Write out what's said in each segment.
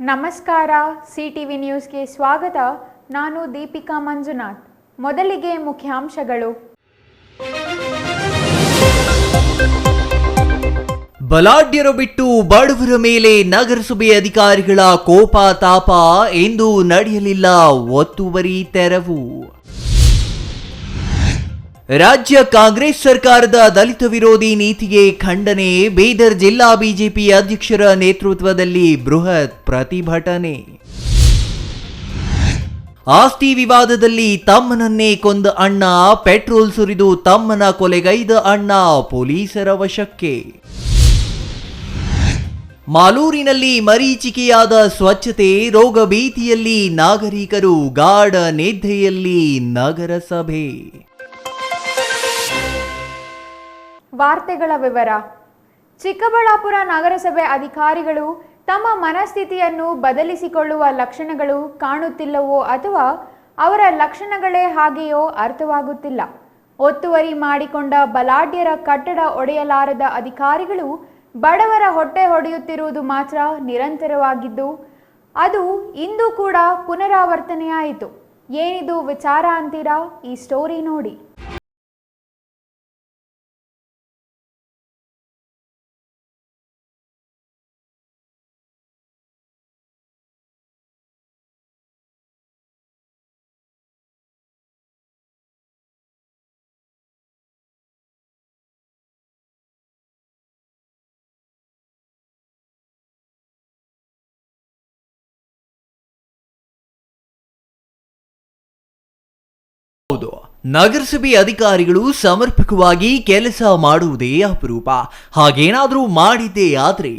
ನಮಸ್ಕಾರ. ಸಿಟಿವಿ ನ್ಯೂಸ್ಗೆ ಸ್ವಾಗತ. ನಾನು ದೀಪಿಕಾ ಮಂಜುನಾಥ್. ಮೊದಲಿಗೆ ಮುಖ್ಯಾಂಶಗಳು. ಬಲಾಢ್ಯರು ಬಿಟ್ಟು ಬಡವರ ಮೇಲೆ ನಗರಸಭೆ ಅಧಿಕಾರಿಗಳ ಕೋಪ ತಾಪ. ಎಂದು ನಡೆಯಲಿಲ್ಲ ಒತ್ತುವರಿ ತೆರವು. ರಾಜ್ಯ ಕಾಂಗ್ರೆಸ್ ಸರ್ಕಾರದ ದಲಿತ ವಿರೋಧಿ ನೀತಿಗೆ ಖಂಡನೆ. ಬೀದರ್ ಜಿಲ್ಲಾ ಬಿಜೆಪಿ ಅಧ್ಯಕ್ಷರ ನೇತೃತ್ವದಲ್ಲಿ ಬೃಹತ್ ಪ್ರತಿಭಟನೆ. ಆಸ್ತಿ ವಿವಾದದಲ್ಲಿ ತಮ್ಮನನ್ನೇ ಕೊಂದ ಅಣ್ಣ, ಪೆಟ್ರೋಲ್ ಸುರಿದು ತಮ್ಮನ ಕೊಲೆಗೈದ ಅಣ್ಣ ಪೊಲೀಸರ ವಶಕ್ಕೆ. ಮಾಲೂರಿನಲ್ಲಿ ಮರೀಚಿಕೆಯಾದ ಸ್ವಚ್ಛತೆ, ರೋಗ ಭೀತಿಯಲ್ಲಿ ನಾಗರಿಕರು, ಗಾಢ ನಿದ್ದೆಯಲ್ಲಿ ನಗರಸಭೆ. ವಾರ್ತೆಗಳ ವಿವರ. ಚಿಕ್ಕಬಳ್ಳಾಪುರ ನಗರಸಭೆ ಅಧಿಕಾರಿಗಳು ತಮ್ಮ ಮನಸ್ಥಿತಿಯನ್ನು ಬದಲಿಸಿಕೊಳ್ಳುವ ಲಕ್ಷಣಗಳು ಕಾಣುತ್ತಿಲ್ಲವೋ ಅಥವಾ ಅವರ ಲಕ್ಷಣಗಳೇ ಹಾಗೆಯೋ ಅರ್ಥವಾಗುತ್ತಿಲ್ಲ. ಒತ್ತುವರಿ ಮಾಡಿಕೊಂಡ ಬಲಾಢ್ಯರ ಕಟ್ಟಡ ಒಡೆಯಲಾರದ ಅಧಿಕಾರಿಗಳು ಬಡವರ ಹೊಟ್ಟೆ ಹೊಡೆಯುತ್ತಿರುವುದು ಮಾತ್ರ ನಿರಂತರವಾಗಿದ್ದು, ಅದು ಇಂದು ಕೂಡ ಪುನರಾವರ್ತನೆಯಾಯಿತು. ಏನಿದು ವಿಚಾರ ಅಂತೀರಾ? ಈ ಸ್ಟೋರಿ ನೋಡಿ. ಹೌದು, ನಗರಸಭೆ ಅಧಿಕಾರಿಗಳು ಸಮರ್ಪಕವಾಗಿ ಕೆಲಸ ಮಾಡುವುದೇ ಅಪರೂಪ. ಹಾಗೇನಾದರೂ ಮಾಡಿದ್ದೇ ಆದರೆ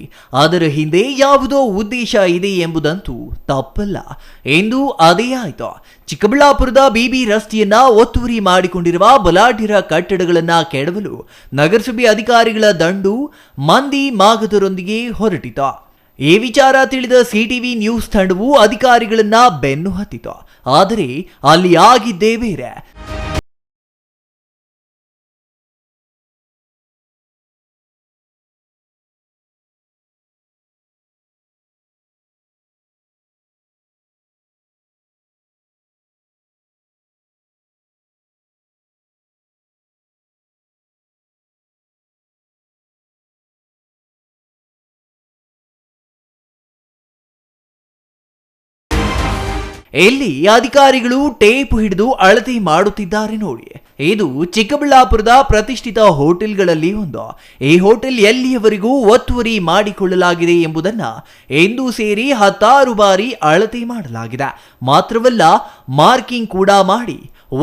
ಅದರ ಹಿಂದೆ ಯಾವುದೋ ಉದ್ದೇಶ ಇದೆ ಎಂಬುದಂತೂ ತಪ್ಪಲ್ಲ. ಎಂದು ಅದೇ ಆಯ್ತು. ಚಿಕ್ಕಬಳ್ಳಾಪುರದ ಬಿಬಿ ರಸ್ತೆಯನ್ನ ಒತ್ತುವರಿ ಮಾಡಿಕೊಂಡಿರುವ ಬಲಾಢ್ಯರ ಕಟ್ಟಡಗಳನ್ನ ಕೆಡವಲು ನಗರಸಭೆ ಅಧಿಕಾರಿಗಳ ದಂಡು ಮಂದಿ ಮಾಗದರೊಂದಿಗೆ ಹೊರಟಿತು. ಈ ವಿಚಾರ ತಿಳಿದ ಸಿಟಿವಿ ನ್ಯೂಸ್ ತಂಡವು ಅಧಿಕಾರಿಗಳನ್ನ ಬೆನ್ನು ಹತ್ತಿತು. ಆದರೆ ಅಲ್ಲಿ ಆಗಿದ್ದೇ ಬೇರೆ. ಇಲ್ಲಿ ಅಧಿಕಾರಿಗಳು ಟೇಪ್ ಹಿಡಿದು ಅಳತೆ ಮಾಡುತ್ತಿದ್ದಾರೆ ನೋಡಿ. ಇದು ಚಿಕ್ಕಬಳ್ಳಾಪುರದ ಪ್ರತಿಷ್ಠಿತ ಹೋಟೆಲ್ಗಳಲ್ಲಿ ಒಂದು. ಈ ಹೋಟೆಲ್ ಎಲ್ಲಿಯವರೆಗೂ ಒತ್ತುವರಿ ಮಾಡಿಕೊಳ್ಳಲಾಗಿದೆ ಎಂಬುದನ್ನ ಎಂದೂ ಸೇರಿ 10 ಬಾರಿ ಅಳತೆ ಮಾಡಲಾಗಿದೆ. ಮಾತ್ರವಲ್ಲ, ಮಾರ್ಕಿಂಗ್ ಕೂಡ ಮಾಡಿ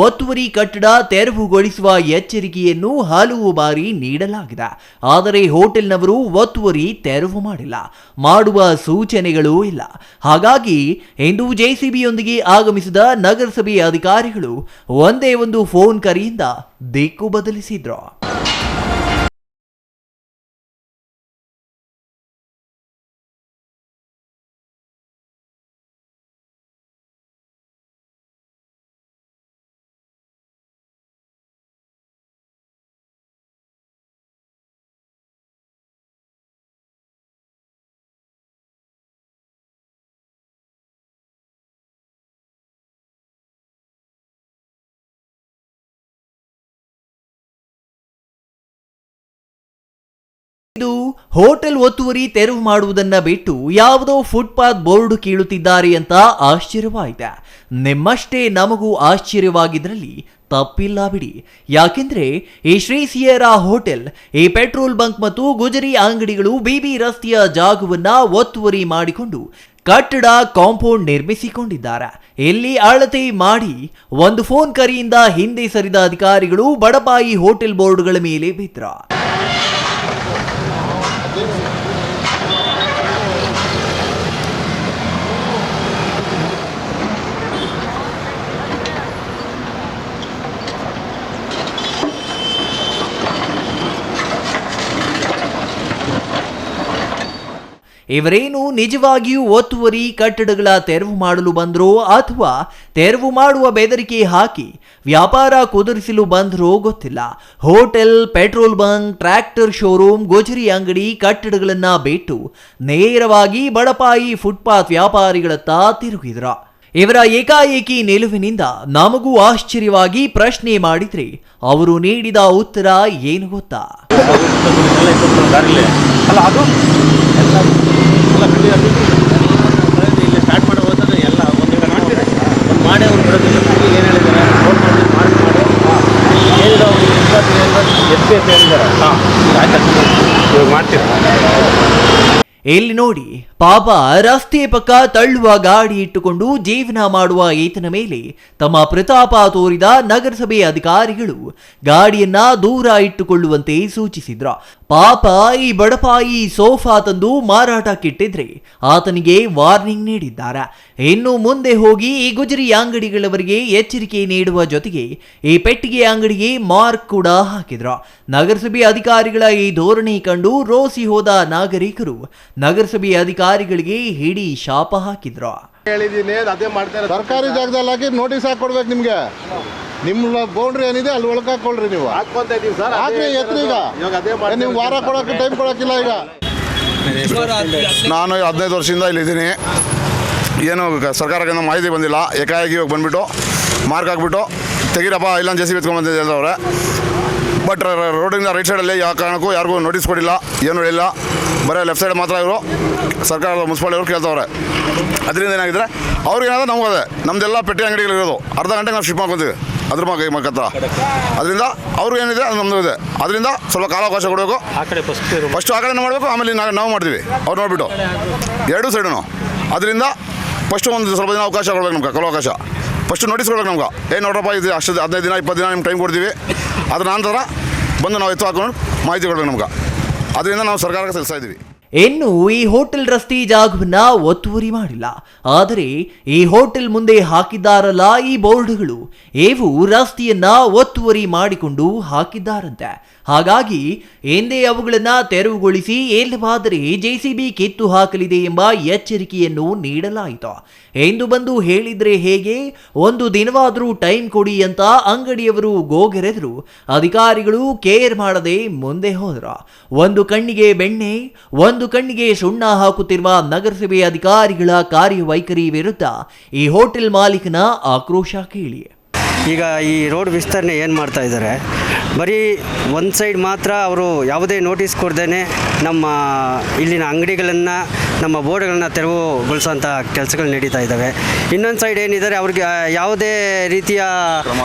ಒತ್ತುವರಿ ಕಟ್ಟಡ ತೆರವುಗೊಳಿಸುವ ಎಚ್ಚರಿಕೆಯನ್ನು ಹಲವು ಬಾರಿ ನೀಡಲಾಗಿದೆ. ಆದರೆ ಹೋಟೆಲ್ನವರು ಒತ್ತುವರಿ ತೆರವು ಮಾಡಿಲ್ಲ, ಮಾಡುವ ಸೂಚನೆಗಳೂ ಇಲ್ಲ. ಹಾಗಾಗಿ ಇಂದು ಜೆಸಿಬಿಯೊಂದಿಗೆ ಆಗಮಿಸಿದ ನಗರಸಭೆ ಅಧಿಕಾರಿಗಳು ಒಂದೇ ಒಂದು ಫೋನ್ ಕರೆಯಿಂದ ದಿಕ್ಕು ಬದಲಿಸಿದ್ರು. ಇದು ಹೋಟೆಲ್ ಒತ್ತುವರಿ ತೆರವು ಮಾಡುವುದನ್ನ ಬಿಟ್ಟು ಯಾವುದೋ ಫುಟ್ಪಾತ್ ಬೋರ್ಡ್ ಕೀಳುತ್ತಿದ್ದಾರೆ ಅಂತ ಆಶ್ಚರ್ಯವಾಯಿತು. ನಿಮ್ಮಷ್ಟೇ ನಮಗೂ ಆಶ್ಚರ್ಯವಾಗಿದ್ರಲ್ಲಿ ತಪ್ಪಿಲ್ಲ ಬಿಡಿ. ಯಾಕೆಂದ್ರೆ ಈ ಶ್ರೀ ಸಿಯೇರಾ ಹೋಟೆಲ್, ಈ ಪೆಟ್ರೋಲ್ ಬಂಕ್ ಮತ್ತು ಗುಜರಿ ಅಂಗಡಿಗಳು ಬಿಬಿ ರಸ್ತೆಯ ಜಾಗವನ್ನ ಒತ್ತುವರಿ ಮಾಡಿಕೊಂಡು ಕಟ್ಟಡ ಕಾಂಪೌಂಡ್ ನಿರ್ಮಿಸಿಕೊಂಡಿದ್ದಾರೆ. ಇಲ್ಲಿ ಅಳತೆ ಮಾಡಿ ಒಂದು ಫೋನ್ ಕರೆಯಿಂದ ಹಿಂದೆ ಸರಿದ ಅಧಿಕಾರಿಗಳು ಬಡಪಾಯಿ ಹೋಟೆಲ್ ಬೋರ್ಡ್ಗಳ ಮೇಲೆ ಬಿದ್ರ. ಇವರೇನು ನಿಜವಾಗಿಯೂ ಒತ್ತುವರಿ ಕಟ್ಟಡಗಳ ತೆರವು ಮಾಡಲು ಬಂದ್ರೋ ಅಥವಾ ತೆರವು ಮಾಡುವ ಬೆದರಿಕೆ ಹಾಕಿ ವ್ಯಾಪಾರ ಕುದುರಿಸಲು ಬಂದ್ರೋ ಗೊತ್ತಿಲ್ಲ. Hotel, petrol bunk, tractor showroom, grocery ಅಂಗಡಿ, ಕಟ್ಟಡಗಳನ್ನ ಬಿಟ್ಟು ನೇರವಾಗಿ ಬಡಪಾಯಿ ಫುಟ್ಪಾತ್ ವ್ಯಾಪಾರಿಗಳತ್ತ ತಿರುಗಿದ್ರ. ಇವರ ಏಕಾಏಕಿ ನಿಲುವಿನಿಂದ ನಮಗೂ ಆಶ್ಚರ್ಯವಾಗಿ ಪ್ರಶ್ನೆ ಮಾಡಿದ್ರೆ ಅವರು ನೀಡಿದ ಉತ್ತರ ಏನು ಗೊತ್ತಾ? ಇಲ್ಲಿ ನೋಡಿ, ಪಾಪ ರಸ್ತೆ ಪಕ್ಕ ತಳ್ಳುವ ಗಾಡಿ ಇಟ್ಟುಕೊಂಡು ಜೀವನ ಮಾಡುವ ಈತನ ಮೇಲೆ ತಮ್ಮ ಪ್ರತಾಪ ತೋರಿದ ನಗರಸಭೆ ಅಧಿಕಾರಿಗಳು ಗಾಡಿಯನ್ನ ದೂರ ಇಟ್ಟುಕೊಳ್ಳುವಂತೆ ಸೂಚಿಸಿದ್ರ. ಪಾಪ ಈ ಬಡಪಾಯಿ ಸೋಫಾ ತಂದು ಮಾರಾಟಕ್ಕಿಟ್ಟಿದ್ರೆ ಆತನಿಗೆ ವಾರ್ನಿಂಗ್ ನೀಡಿದ್ದಾರೆ. ಇನ್ನು ಮುಂದೆ ಹೋಗಿ ಈ ಗುಜರಿ ಅಂಗಡಿಗಳವರಿಗೆ ಎಚ್ಚರಿಕೆ ನೀಡುವ ಜೊತೆಗೆ ಈ ಪೆಟ್ಟಿಗೆ ಅಂಗಡಿಗೆ ಮಾರ್ಕ್ ಕೂಡ ಹಾಕಿದ್ರ. ನಗರಸಭೆ ಅಧಿಕಾರಿಗಳ ಈ ಧೋರಣೆ ಕಂಡು ರೋಸಿ ಹೋದ ನಾಗರಿಕರು ನಗರಸಭೆ ಅಧಿಕಾರಿಗಳಿಗೆ ಹಿಡಿ ಶಾಪ ಹಾಕಿದ್ರ. ಸರ್ಕಾರಿ ಜಾಗದಲ್ಲಿ ಹಾಕಿ ನೋಟಿಸ್ ಹಾಕೊಡ್ಬೇಕು. ನಿಮ್ಗೆ ನಿಮ್ಮ ಬೌಂಡ್ರಿ ಏನಿದೆ ಅಲ್ಲಿ ಒಳಗೆ ಹಾಕೊಳ್ರಿ. ನೀವು ಹಾಕ್ರಿ ಎತ್ತರ. ಈಗ ನಿಮ್ಗೆ ವಾರ ಕೊಡೋಕೆ ಟೈಮ್ ಕೊಡೋಕ್ಕಿಲ್ಲ. ಈಗ ನಾನು 15 ವರ್ಷದಿಂದ ಇಲ್ಲಿದ್ದೀನಿ. ಏನು ಸರ್ಕಾರಕ್ಕೆ ಮಾಹಿತಿ ಬಂದಿಲ್ಲ. ಏಕಾಏಕಿ ಇವಾಗ ಬಂದುಬಿಟ್ಟು ಮಾರ್ಕ್ ಹಾಕ್ಬಿಟ್ಟು ತೆಗೀರಪ್ಪ ಇಲ್ಲ ಜೆ ಸಿ ಬಿ ಎತ್ಕೊಂಡು ಬಂದಿದ್ದೆ ಅವ್ರೆ. ಬಟ್ ರೋಡಿಂದ ರೈಟ್ ಸೈಡಲ್ಲಿ ಯಾವ ಕಾರಣಕ್ಕೂ ಯಾರಿಗೂ ನೋಟಿಸ್ ಕೊಡಿಲ್ಲ, ಏನೂ ಹೇಳಿಲ್ಲ. ಬರೀ ಲೆಫ್ಟ್ ಸೈಡ್ ಮಾತ್ರ ಇವರು ಸರ್ಕಾರದ ಮುನ್ಸಿಪಾಲಿಟಿ ಅವ್ರು ಕೇಳ್ತವ್ರೆ. ಅದರಿಂದ ಏನಾಗಿದ್ರೆ ಅವ್ರಿಗೆ ಏನಾದ್ರೆ ನಮಗೂ ಅದೇ ನಮ್ಮದೆಲ್ಲ ಪೆಟ್ಟಿ ಅಂಗಡಿಗಳಿರೋದು ಅರ್ಧ ಗಂಟೆಗೆ ನಾವು ಶಿಫ್ಟ್ ಮಾಡ್ಕೊತೀವಿ ಅದ್ರ ಮಕ್ಕತ್ರ. ಅದರಿಂದ ಅವ್ರಿಗೆ ಏನಿದೆ ಅದು ನಮ್ಮದು ಇದೆ. ಅದರಿಂದ ಸ್ವಲ್ಪ ಕಾಲಾವಕಾಶ ಕೊಡಬೇಕು. ಫಸ್ಟು ಆ ಕಡೆನೇ ಮಾಡಬೇಕು, ಆಮೇಲೆ ನಾವು ಮಾಡ್ತೀವಿ ಅವ್ರು ನೋಡಿಬಿಟ್ಟು ಎರಡೂ ಸೈಡು. ಅದರಿಂದ ಫಸ್ಟು ಒಂದು ಸ್ವಲ್ಪ ದಿನ ಅವಕಾಶ ಕೊಡ್ಬೇಕು ನಮ್ಗೆ, ಕಾಲಾವಕಾಶ. ಫಸ್ಟು ನೋಟಿಸ್ ಕೊಡ್ಬೇಕು ನಮ್ಗೆ. ಏನು ನೋಡ್ರಪ್ಪ ಇದು ಅಷ್ಟು 15 ದಿನ 20 ದಿನ ನಿಮ್ಗೆ ಟೈಮ್ ಕೊಡ್ತೀವಿ. ಅದ್ರ ನಂತರ ಬಂದು ನಾವು ಎತ್ತು ಹಾಕೊಂಡು ಮಾಹಿತಿ ಕೊಡ್ಬೇಕು ನಮ್ಗೆ. ಅದರಿಂದ ನಾವು ಸರ್ಕಾರಕ್ಕೆ ಸಲ್ಲಿಸ್ತಾ ಇದ್ದೀವಿ. ಇನ್ನು ಈ ಹೋಟೆಲ್ ರಸ್ತೆ ಜಾಗವನ್ನ ಒತ್ತುವರಿ ಮಾಡಿಲ್ಲ. ಆದರೆ ಈ ಹೋಟೆಲ್ ಮುಂದೆ ಹಾಕಿದ್ದಾರಲ್ಲ ಈ ಬೋರ್ಡ್ಗಳು, ಇವು ರಸ್ತೆಯನ್ನ ಒತ್ತುವರಿ ಮಾಡಿಕೊಂಡು ಹಾಕಿದ್ದಾರಂತೆ. ಹಾಗಾಗಿ ಎಂದೇ ಅವುಗಳನ್ನ ತೆರವುಗೊಳಿಸಿ ಇಲ್ಲವಾದರೆ ಜೆಸಿಬಿ ಕಿತ್ತು ಹಾಕಲಿದೆ ಎಂಬ ಎಚ್ಚರಿಕೆಯನ್ನು ನೀಡಲಾಯಿತು. ಎಂದು ಬಂದು ಹೇಳಿದ್ರೆ ಹೇಗೆ? ಒಂದು ದಿನವಾದರೂ ಟೈಮ್ ಕೊಡಿ ಅಂತ ಅಂಗಡಿಯವರು ಗೋಗೆರೆದ್ರು. ಅಧಿಕಾರಿಗಳು ಕೇರ್ ಮಾಡದೆ ಮುಂದೆ ಹೋದ್ರ. ಒಂದು ಕಣ್ಣಿಗೆ ಬೆಣ್ಣೆ, ಒಂದು ಕಣ್ಣಿಗೆ ಸುಣ್ಣ ಹಾಕುತ್ತಿರುವ ನಗರಸಭೆ ಅಧಿಕಾರಿಗಳ ಕಾರ್ಯವೈಖರಿ ವಿರುದ್ಧ ಈ ಹೋಟೆಲ್ ಮಾಲೀಕನ ಆಕ್ರೋಶ ಕೇಳಿ. ಈಗ ಈ ರೋಡ್ ವಿಸ್ತರಣೆ ಏನು ಮಾಡ್ತಾ ಇದ್ದಾರೆ, ಬರೀ ಒಂದು ಸೈಡ್ ಮಾತ್ರ ಅವರು ಯಾವುದೇ ನೋಟಿಸ್ ಕೊಡ್ದೇ ನಮ್ಮ ಇಲ್ಲಿನ ಅಂಗಡಿಗಳನ್ನು, ನಮ್ಮ ಬೋರ್ಡ್ಗಳನ್ನು ತೆರವುಗೊಳಿಸೋಂಥ ಕೆಲಸಗಳು ನಡೀತಾ ಇದ್ದಾವೆ. ಇನ್ನೊಂದು ಸೈಡ್ ಏನಿದ್ದಾರೆ ಅವ್ರಿಗೆ ಯಾವುದೇ ರೀತಿಯ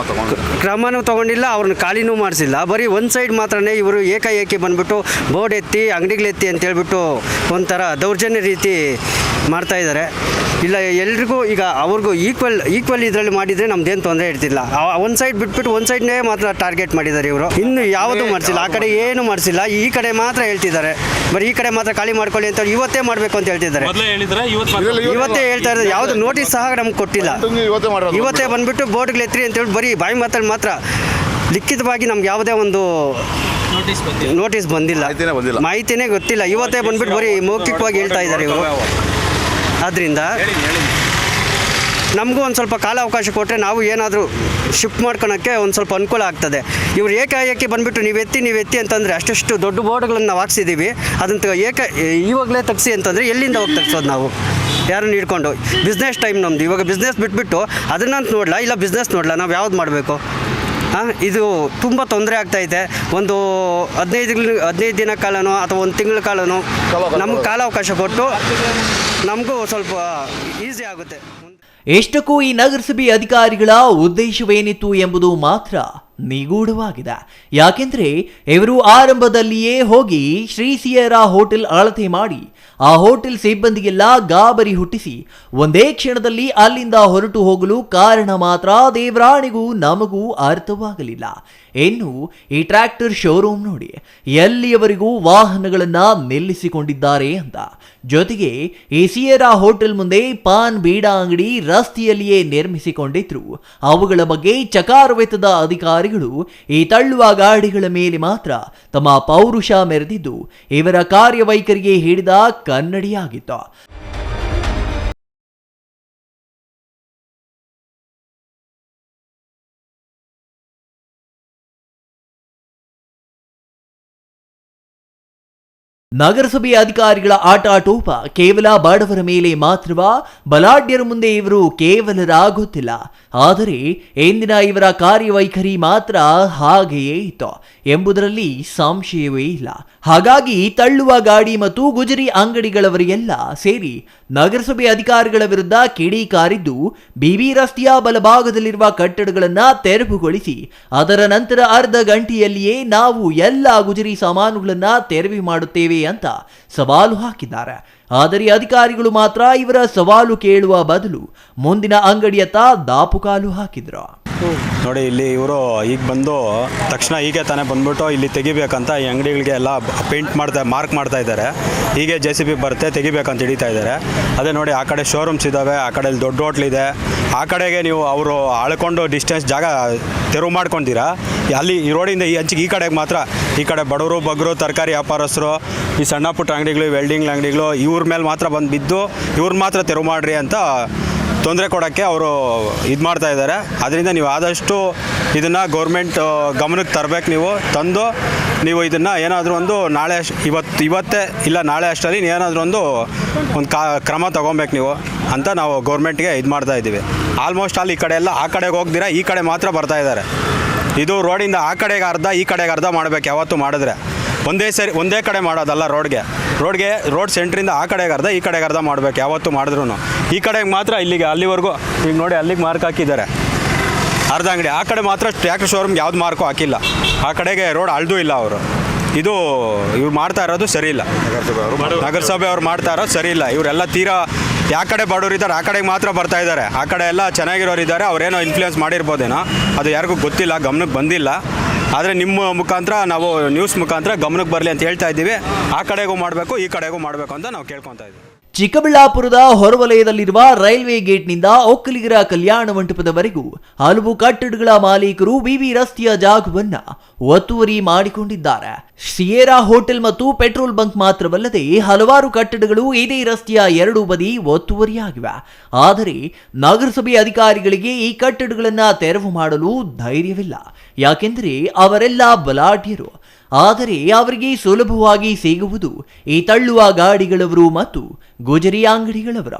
ಕ್ರಮನೂ ತೊಗೊಂಡಿಲ್ಲ, ಅವ್ರನ್ನ ಖಾಲಿನೂ ಮಾಡಿಸಿಲ್ಲ. ಬರೀ ಒಂದು ಸೈಡ್ ಮಾತ್ರನೇ ಇವರು ಏಕಾಏಕಿ ಬಂದುಬಿಟ್ಟು ಬೋರ್ಡ್ ಎತ್ತಿ ಅಂಗಡಿಗಳೆತ್ತಿ ಅಂತೇಳ್ಬಿಟ್ಟು ಒಂಥರ ದೌರ್ಜನ್ಯ ರೀತಿ ಮಾಡ್ತಾ ಇದ್ದಾರೆ. ಇಲ್ಲ ಎಲ್ರಿಗೂ ಈಗ ಅವ್ರಿಗೂ ಈಕ್ವಲ್ ಇದರಲ್ಲಿ ಮಾಡಿದರೆ ನಮ್ದೇನು ತೊಂದರೆ ಇರ್ತಿಲ್ಲ. ಒಂದು ಸೈಡ್ ಬಿಟ್ಬಿಟ್ಟು ಒಂದು ಸೈಡ್ನೇ ಮಾತ್ರ ಟಾರ್ಗೆಟ್ ಮಾಡಿದ್ದಾರೆ ಇವರು. ಇನ್ನು ಯಾವುದೂ ಮಾಡಿಸಿಲ್ಲ, ಆ ಕಡೆ ಏನು ಮಾಡಿಸಿಲ್ಲ. ಈ ಕಡೆ ಮಾತ್ರ ಹೇಳ್ತಿದ್ದಾರೆ, ಬರೀ ಈ ಕಡೆ ಮಾತ್ರ ಖಾಲಿ ಮಾಡ್ಕೊಳ್ಳಿ ಅಂತ ಇವತ್ತೇ ಮಾಡಬೇಕು ಅಂತ ಹೇಳ್ತಿದ್ದಾರೆ. ಇವತ್ತೇ ಹೇಳ್ತಾ ಇದ್ದಾರೆ. ಯಾವುದು ನೋಟಿಸ್ ಸಹ ನಮ್ಗೆ ಕೊಟ್ಟಿಲ್ಲ. ಇವತ್ತೇ ಬಂದುಬಿಟ್ಟು ಬೋರ್ಡ್ಗಳು ಎತ್ತಿ ಅಂತೇಳಿ ಬರೀ ಬಾಯಿ ಮಾತಲ್ಲಿ ಮಾತ್ರ, ಲಿಖಿತವಾಗಿ ನಮ್ಗೆ ಯಾವುದೇ ಒಂದು ನೋಟಿಸ್ ಬಂದಿಲ್ಲ, ಮಾಹಿತಿನೇ ಗೊತ್ತಿಲ್ಲ. ಇವತ್ತೇ ಬಂದುಬಿಟ್ಟು ಬರೀ ಮೌಖಿಕವಾಗಿ ಹೇಳ್ತಾ ಇದ್ದಾರೆ ಇವರು. ಆದ್ದರಿಂದ ನಮಗೂ ಒಂದು ಸ್ವಲ್ಪ ಕಾಲಾವಕಾಶ ಕೊಟ್ಟರೆ ನಾವು ಏನಾದರೂ ಶಿಫ್ಟ್ ಮಾಡ್ಕೊಳಕ್ಕೆ ಒಂದು ಸ್ವಲ್ಪ ಅನುಕೂಲ ಆಗ್ತದೆ. ಇವ್ರು ಏಕಾಏಕಿ ಬಂದುಬಿಟ್ಟು ನೀವು ಎತ್ತಿ ಅಂತಂದರೆ ಅಷ್ಟು ದೊಡ್ಡ ಬೋರ್ಡ್ಗಳನ್ನು ನಾವು ಹಾಕ್ಸಿದ್ದೀವಿ, ಅದನ್ನು ಇವಾಗಲೇ ತೆಗ್ಸಿ ಅಂತಂದರೆ ಎಲ್ಲಿಂದ ಹೋಗಿ ತೆಗ್ಸೋದು ನಾವು? ಯಾರನ್ನು ಹಿಡ್ಕೊಂಡು? ಬಿಸ್ನೆಸ್ ಟೈಮ್ ನಮ್ಮದು. ಇವಾಗ ಬಿಸ್ನೆಸ್ ಬಿಟ್ಬಿಟ್ಟು ಅದನ್ನಂತ ನೋಡಲ್ಲ, ಇಲ್ಲ ಬಿಸ್ನೆಸ್ ನೋಡಲ್ಲ, ನಾವು ಯಾವ್ದು ಮಾಡಬೇಕು? ಇದು ತುಂಬ ತೊಂದರೆ ಆಗ್ತಾಯಿದೆ. ಒಂದು 15 ದಿನ ಕಾಲನೋ ಅಥವಾ ಒಂದು ತಿಂಗಳ ಕಾಲನೋ ನಮ್ಗೆ ಕಾಲಾವಕಾಶ ಕೊಟ್ಟು ನಮಗೂ ಸ್ವಲ್ಪ ಈಸಿ ಆಗುತ್ತೆ. ಎಷ್ಟಕ್ಕೂ ಈ ನಗರಸಭೆ ಅಧಿಕಾರಿಗಳ ಉದ್ದೇಶವೇನಿತ್ತು ಎಂಬುದು ಮಾತ್ರ ನಿಗೂಢವಾಗಿದೆ. ಯಾಕೆಂದ್ರೆ ಇವರು ಆರಂಭದಲ್ಲಿಯೇ ಹೋಗಿ ಶ್ರೀ ಸಿಯರಾ ಹೋಟೆಲ್ ಅಳತೆ ಮಾಡಿ ಆ ಹೋಟೆಲ್ ಸಿಬ್ಬಂದಿಗೆಲ್ಲ ಗಾಬರಿ ಹುಟ್ಟಿಸಿ ಒಂದೇ ಕ್ಷಣದಲ್ಲಿ ಅಲ್ಲಿಂದ ಹೊರಟು ಹೋಗಲು ಕಾರಣ ಮಾತ್ರ ದೇವರಾಣಿಗೂ ನಮಗೂ ಅರ್ಥವಾಗಲಿಲ್ಲ. ಇನ್ನು ಈ ಟ್ರ್ಯಾಕ್ಟರ್ ಶೋರೂಮ್ ನೋಡಿ ಎಲ್ಲಿಯವರೆಗೂ ವಾಹನಗಳನ್ನ ನಿಲ್ಲಿಸಿಕೊಂಡಿದ್ದಾರೆ ಅಂತ. ಜೊತೆಗೆ ಈ ಸಿಯೇರಾ ಹೋಟೆಲ್ ಮುಂದೆ ಪಾನ್ ಬೀಡಾ ಅಂಗಡಿ ರಸ್ತೆಯಲ್ಲಿಯೇ ನಿರ್ಮಿಸಿಕೊಂಡಿದ್ರು. ಅವುಗಳ ಬಗ್ಗೆ ಚಕಾರವೆತ್ತದ ಅಧಿಕಾರಿಗಳು ಈ ತಳ್ಳುವ ಗಾಡಿಗಳ ಮೇಲೆ ಮಾತ್ರ ತಮ್ಮ ಪೌರುಷ ಮೆರೆದಿದ್ದು ಇವರ ಕಾರ್ಯವೈಖರಿಗೆ ಹಿಡಿದ ಕನ್ನಡಿಯಾಗಿತ್ತು. ನಗರಸಭೆ ಅಧಿಕಾರಿಗಳ ಆಟಾಟೋಪ ಕೇವಲ ಬಡವರ ಮೇಲೆ ಮಾತ್ರವಾ? ಬಲಾಢ್ಯರ ಮುಂದೆ ಇವರು ಕೇವಲರಾಗುತ್ತಿಲ್ಲ. ಆದರೆ ಇಂದಿನ ಇವರ ಕಾರ್ಯವೈಖರಿ ಮಾತ್ರ ಹಾಗೆಯೇ ಇತ್ತು ಎಂಬುದರಲ್ಲಿ ಸಂಶಯವೇ ಇಲ್ಲ. ಹಾಗಾಗಿ ತಳ್ಳುವ ಗಾಡಿ ಮತ್ತು ಗುಜರಿ ಅಂಗಡಿಗಳವರಿಗೆಲ್ಲ ಸೇರಿ ನಗರಸಭೆ ಅಧಿಕಾರಿಗಳ ವಿರುದ್ಧ ಕಿಡಿಕಾರಿದ್ದು ಬಿಬಿ ರಸ್ತೆಯ ಬಲಭಾಗದಲ್ಲಿರುವ ಕಟ್ಟಡಗಳನ್ನು ತೆರವುಗೊಳಿಸಿ ಅದರ ನಂತರ ಅರ್ಧ ಗಂಟೆಯಲ್ಲಿಯೇ ನಾವು ಎಲ್ಲ ಗುಜರಿ ಸಾಮಾನುಗಳನ್ನ ತೆರವು ಮಾಡುತ್ತೇವೆ ಅಂತ ಸವಾಲು ಹಾಕಿದ್ದಾರೆ. ಆದರೆ ಅಧಿಕಾರಿಗಳು ಮಾತ್ರ ಇವರ ಸವಾಲು ಕೇಳುವ ಬದಲು ಮುಂದಿನ ಅಂಗಡಿಯತ್ತ ದಾಪುಕಾಲು ಹಾಕಿದ್ರು. ನೋಡಿ, ಇಲ್ಲಿ ಇವರು ಈಗ ಬಂದು ತಕ್ಷಣ ಹೀಗೆ ತಾನೇ ಬಂದ್ಬಿಟ್ಟು ಇಲ್ಲಿ ತೆಗಿಬೇಕಂತ ಈ ಅಂಗಡಿಗಳಿಗೆ ಎಲ್ಲ ಮಾರ್ಕ್ ಮಾಡ್ತಾ ಇದ್ದಾರೆ. ಹೀಗೆ JCB ಬರುತ್ತೆ ತೆಗಿಬೇಕಂತ ಹಿಡಿತಾ ಇದ್ದಾರೆ. ಅದೇ ನೋಡಿ, ಆ ಕಡೆ ಶೋರೂಮ್ಸ್ ಇದ್ದಾವೆ, ಆ ಕಡೆ ದೊಡ್ಡ ಹೋಟ್ಲಿದೆ. ಆ ಕಡೆಗೆ ನೀವು ಅವರು ಆಳ್ಕೊಂಡು ಡಿಸ್ಟೆನ್ಸ್ ಜಾಗ ತೆರವು ಮಾಡ್ಕೊತೀರಾ. ಅಲ್ಲಿ ಈ ರೋಡಿಂದ ಈ ಹಂಚಿಗೆ ಈ ಕಡೆಗೆ ಮಾತ್ರ, ಈ ಕಡೆ ಬಡವರು ಬಗ್ಗರು ತರಕಾರಿ ವ್ಯಾಪಾರಸ್ಥರು, ಈ ಸಣ್ಣ ಪುಟ್ಟ ಅಂಗಡಿಗಳು, ವೆಲ್ಡಿಂಗ್ ಅಂಗಡಿಗಳು ಇವ್ರ ಮೇಲೆ ಮಾತ್ರ ಬಂದು ಬಿದ್ದು ಇವ್ರು ಮಾತ್ರ ತೆರವು ಮಾಡಿರಿ ಅಂತ ತೊಂದರೆ ಕೊಡೋಕ್ಕೆ ಅವರು ಇದು ಮಾಡ್ತಾ ಇದ್ದಾರೆ. ಅದರಿಂದ ನೀವು ಆದಷ್ಟು ಇದನ್ನು ಗೌರ್ಮೆಂಟ್ ಗಮನಕ್ಕೆ ತರಬೇಕು. ನೀವು ತಂದು ನೀವು ಇದನ್ನು ಏನಾದರೂ ಒಂದು ನಾಳೆ ಇವತ್ತೇ ಇಲ್ಲ ನಾಳೆ ಅಷ್ಟರಲ್ಲಿ ಏನಾದರೂ ಒಂದು ಕ್ರಮ ತೊಗೊಬೇಕು ನೀವು ಅಂತ ನಾವು ಗೌರ್ಮೆಂಟ್ಗೆ ಇದು ಮಾಡ್ತಾ ಇದ್ದೀವಿ. ಆಲ್ಮೋಸ್ಟ್ ಅಲ್ಲಿ ಈ ಕಡೆ ಎಲ್ಲ ಆ ಕಡೆಗೆ ಹೋಗ್ದಿರಾ ಈ ಕಡೆ ಮಾತ್ರ ಬರ್ತಾ ಇದ್ದಾರೆ. ಇದು ರೋಡಿಂದ ಆ ಕಡೆಗೆ ಅರ್ಧ ಈ ಕಡೆಗೆ ಅರ್ಧ ಮಾಡಬೇಕು. ಯಾವತ್ತೂ ಮಾಡಿದ್ರೆ ಒಂದೇ ಕಡೆ ಮಾಡೋದಲ್ಲ. ರೋಡ್ ಸೆಂಟ್ರಿಂದ ಆ ಕಡೆಗೆ ಅರ್ಧ ಈ ಕಡೆಗೆ ಅರ್ಧ ಮಾಡಬೇಕು. ಯಾವತ್ತೂ ಮಾಡಿದ್ರು ಈ ಕಡೆಗೆ ಮಾತ್ರ ಅಲ್ಲಿವರೆಗೂ ಈಗ ನೋಡಿ ಅಲ್ಲಿಗೆ ಮಾರ್ಕ್ ಹಾಕಿದ್ದಾರೆ ಅರ್ಧ ಅಂಗಡಿ. ಆ ಕಡೆ ಮಾತ್ರ ಟ್ರ್ಯಾಕ್ಟರ್ ಶೋರೂಮ್ಗೆ ಯಾವ್ದು ಮಾರ್ಕು ಹಾಕಿಲ್ಲ. ಆ ಕಡೆಗೆ ರೋಡ್ ಅಳ್ದೂ ಇಲ್ಲ ಅವರು. ಇದು ಇವ್ರು ಮಾಡ್ತಾ ಇರೋದು ಸರಿ ಇಲ್ಲ. ನಗರಸಭೆ ಅವ್ರು ಮಾಡ್ತಾ ಇರೋದು ಸರಿ ಇಲ್ಲ. ಇವರೆಲ್ಲ ತೀರಾ ಯಾವ ಕಡೆ ಬಡವರು ಇದ್ದಾರೆ ಆ ಕಡೆಗೆ ಮಾತ್ರ ಬರ್ತಾ ಇದ್ದಾರೆ. ಆ ಕಡೆ ಎಲ್ಲ ಚೆನ್ನಾಗಿರೋರು ಇದ್ದಾರೆ, ಅವರೇನೋ ಇನ್ಫ್ಲೂಯೆನ್ಸ್ ಮಾಡಿರ್ಬೋದೇನೋ, ಅದು ಯಾರಿಗೂ ಗೊತ್ತಿಲ್ಲ, ಗಮನಕ್ಕೆ ಬಂದಿಲ್ಲ. ಆದರೆ ನಿಮ್ಮ ಮುಖಾಂತರ ನಾವು ನ್ಯೂಸ್ ಮುಖಾಂತರ ಗಮನಕ್ಕೆ ಬರಲಿ ಅಂತ ಹೇಳ್ತಾ ಇದ್ದೀವಿ. ಆ ಕಡೆಗೂ ಮಾಡಬೇಕು ಈ ಕಡೆಗೂ ಮಾಡಬೇಕು ಅಂತ ನಾವು ಕೇಳ್ಕೊತಾ ಇದ್ದೀವಿ. ಚಿಕ್ಕಬಳ್ಳಾಪುರದ ಹೊರವಲಯದಲ್ಲಿರುವ ರೈಲ್ವೆ ಗೇಟ್ನಿಂದ ಒಕ್ಕಲಿಗರ ಕಲ್ಯಾಣ ಮಂಟಪದವರೆಗೂ ಹಲವು ಕಟ್ಟಡಗಳ ಮಾಲೀಕರು ಬಿಬಿ ರಸ್ತೆಯ ಜಾಗವನ್ನ ಒತ್ತುವರಿ ಮಾಡಿಕೊಂಡಿದ್ದಾರೆ. ಸಿಯೇರಾ ಹೋಟೆಲ್ ಮತ್ತು ಪೆಟ್ರೋಲ್ ಬಂಕ್ ಮಾತ್ರವಲ್ಲದೆ ಹಲವಾರು ಕಟ್ಟಡಗಳು ಇದೇ ರಸ್ತೆಯ ಎರಡೂ ಬದಿ ಒತ್ತುವರಿಯಾಗಿವೆ. ಆದರೆ ನಗರಸಭೆ ಅಧಿಕಾರಿಗಳಿಗೆ ಈ ಕಟ್ಟಡಗಳನ್ನು ತೆರವು ಮಾಡಲು ಧೈರ್ಯವಿಲ್ಲ. ಯಾಕೆಂದರೆ ಅವರೆಲ್ಲ ಬಲಾಢ್ಯರು. ಆದರೆ ಅವರಿಗೆ ಸುಲಭವಾಗಿ ಸಿಗುವುದು ಈ ತಳ್ಳುವ ಗಾಡಿಗಳವರು ಮತ್ತು ಗುಜರಿ ಅಂಗಡಿಗಳವರ.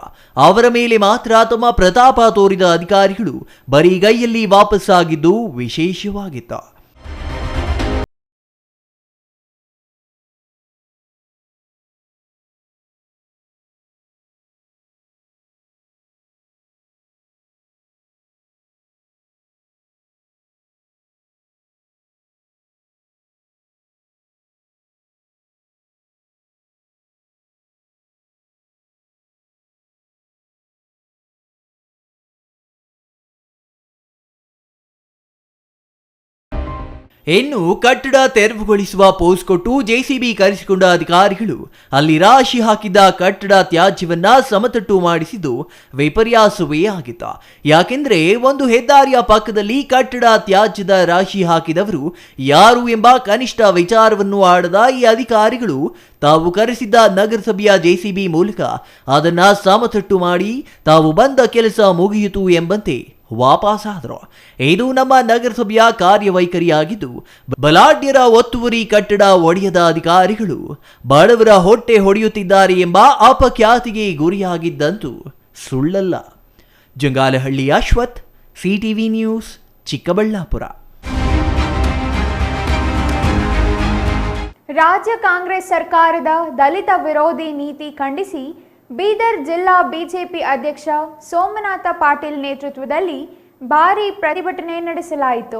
ಅವರ ಮೇಲೆ ಮಾತ್ರ ತಮ್ಮ ಪ್ರತಾಪ ತೋರಿದ ಅಧಿಕಾರಿಗಳು ಬರಿಗೈಯಲ್ಲಿ ವಾಪಸ್ಸಾಗಿದ್ದು ವಿಶೇಷವಾಗಿತ್ತು. ಇನ್ನು ಕಟ್ಟಡ ತೆರವುಗೊಳಿಸುವ ಪೋಸ್ ಕೊಟ್ಟು JCB ಕರೆಸಿಕೊಂಡ ಅಧಿಕಾರಿಗಳು ಅಲ್ಲಿ ರಾಶಿ ಹಾಕಿದ್ದ ಕಟ್ಟಡ ತ್ಯಾಜ್ಯವನ್ನ ಸಮತಟ್ಟು ಮಾಡಿಸಿದ್ದು ವಿಪರ್ಯಾಸವೇ ಆಗಿತ್ತು. ಯಾಕೆಂದ್ರೆ ಒಂದು ಹೆದ್ದಾರಿಯ ಪಕ್ಕದಲ್ಲಿ ಕಟ್ಟಡ ತ್ಯಾಜ್ಯದ ರಾಶಿ ಹಾಕಿದವರು ಯಾರು ಎಂಬ ಕನಿಷ್ಠ ವಿಚಾರವನ್ನು ಆಡದ ಈ ಅಧಿಕಾರಿಗಳು ತಾವು ಕರೆಸಿದ್ದ ನಗರಸಭೆಯ JCB ಮೂಲಕ ಅದನ್ನ ಸಮತಟ್ಟು ಮಾಡಿ ತಾವು ಬಂದ ಕೆಲಸ ಮುಗಿಯಿತು ಎಂಬಂತೆ ವಾಪಸಾದರು. ಇದು ನಮ್ಮ ನಗರಸಭೆಯ ಕಾರ್ಯವೈಖರಿಯಾಗಿದ್ದು ಬಲಾಢ್ಯರ ಒತ್ತುವರಿ ಕಟ್ಟಡ ಒಡೆಯದ ಅಧಿಕಾರಿಗಳು ಬಡವರ ಹೊಟ್ಟೆ ಹೊಡೆಯುತ್ತಿದ್ದಾರೆ ಎಂಬ ಅಪಖ್ಯಾತಿಗೆ ಗುರಿಯಾಗಿದ್ದಂತೂ ಸುಳ್ಳಲ್ಲ. Jangalahalli Ashwath, CTV news, Chikkaballapur. ರಾಜ್ಯ ಕಾಂಗ್ರೆಸ್ ಸರ್ಕಾರದ ದಲಿತ ವಿರೋಧಿ ನೀತಿ ಖಂಡಿಸಿ ಬೀದರ್ ಜಿಲ್ಲಾ ಬಿಜೆಪಿ ಅಧ್ಯಕ್ಷ ಸೋಮನಾಥ ಪಾಟೀಲ್ ನೇತೃತ್ವದಲ್ಲಿ ಭಾರೀ ಪ್ರತಿಭಟನೆ ನಡೆಸಲಾಯಿತು.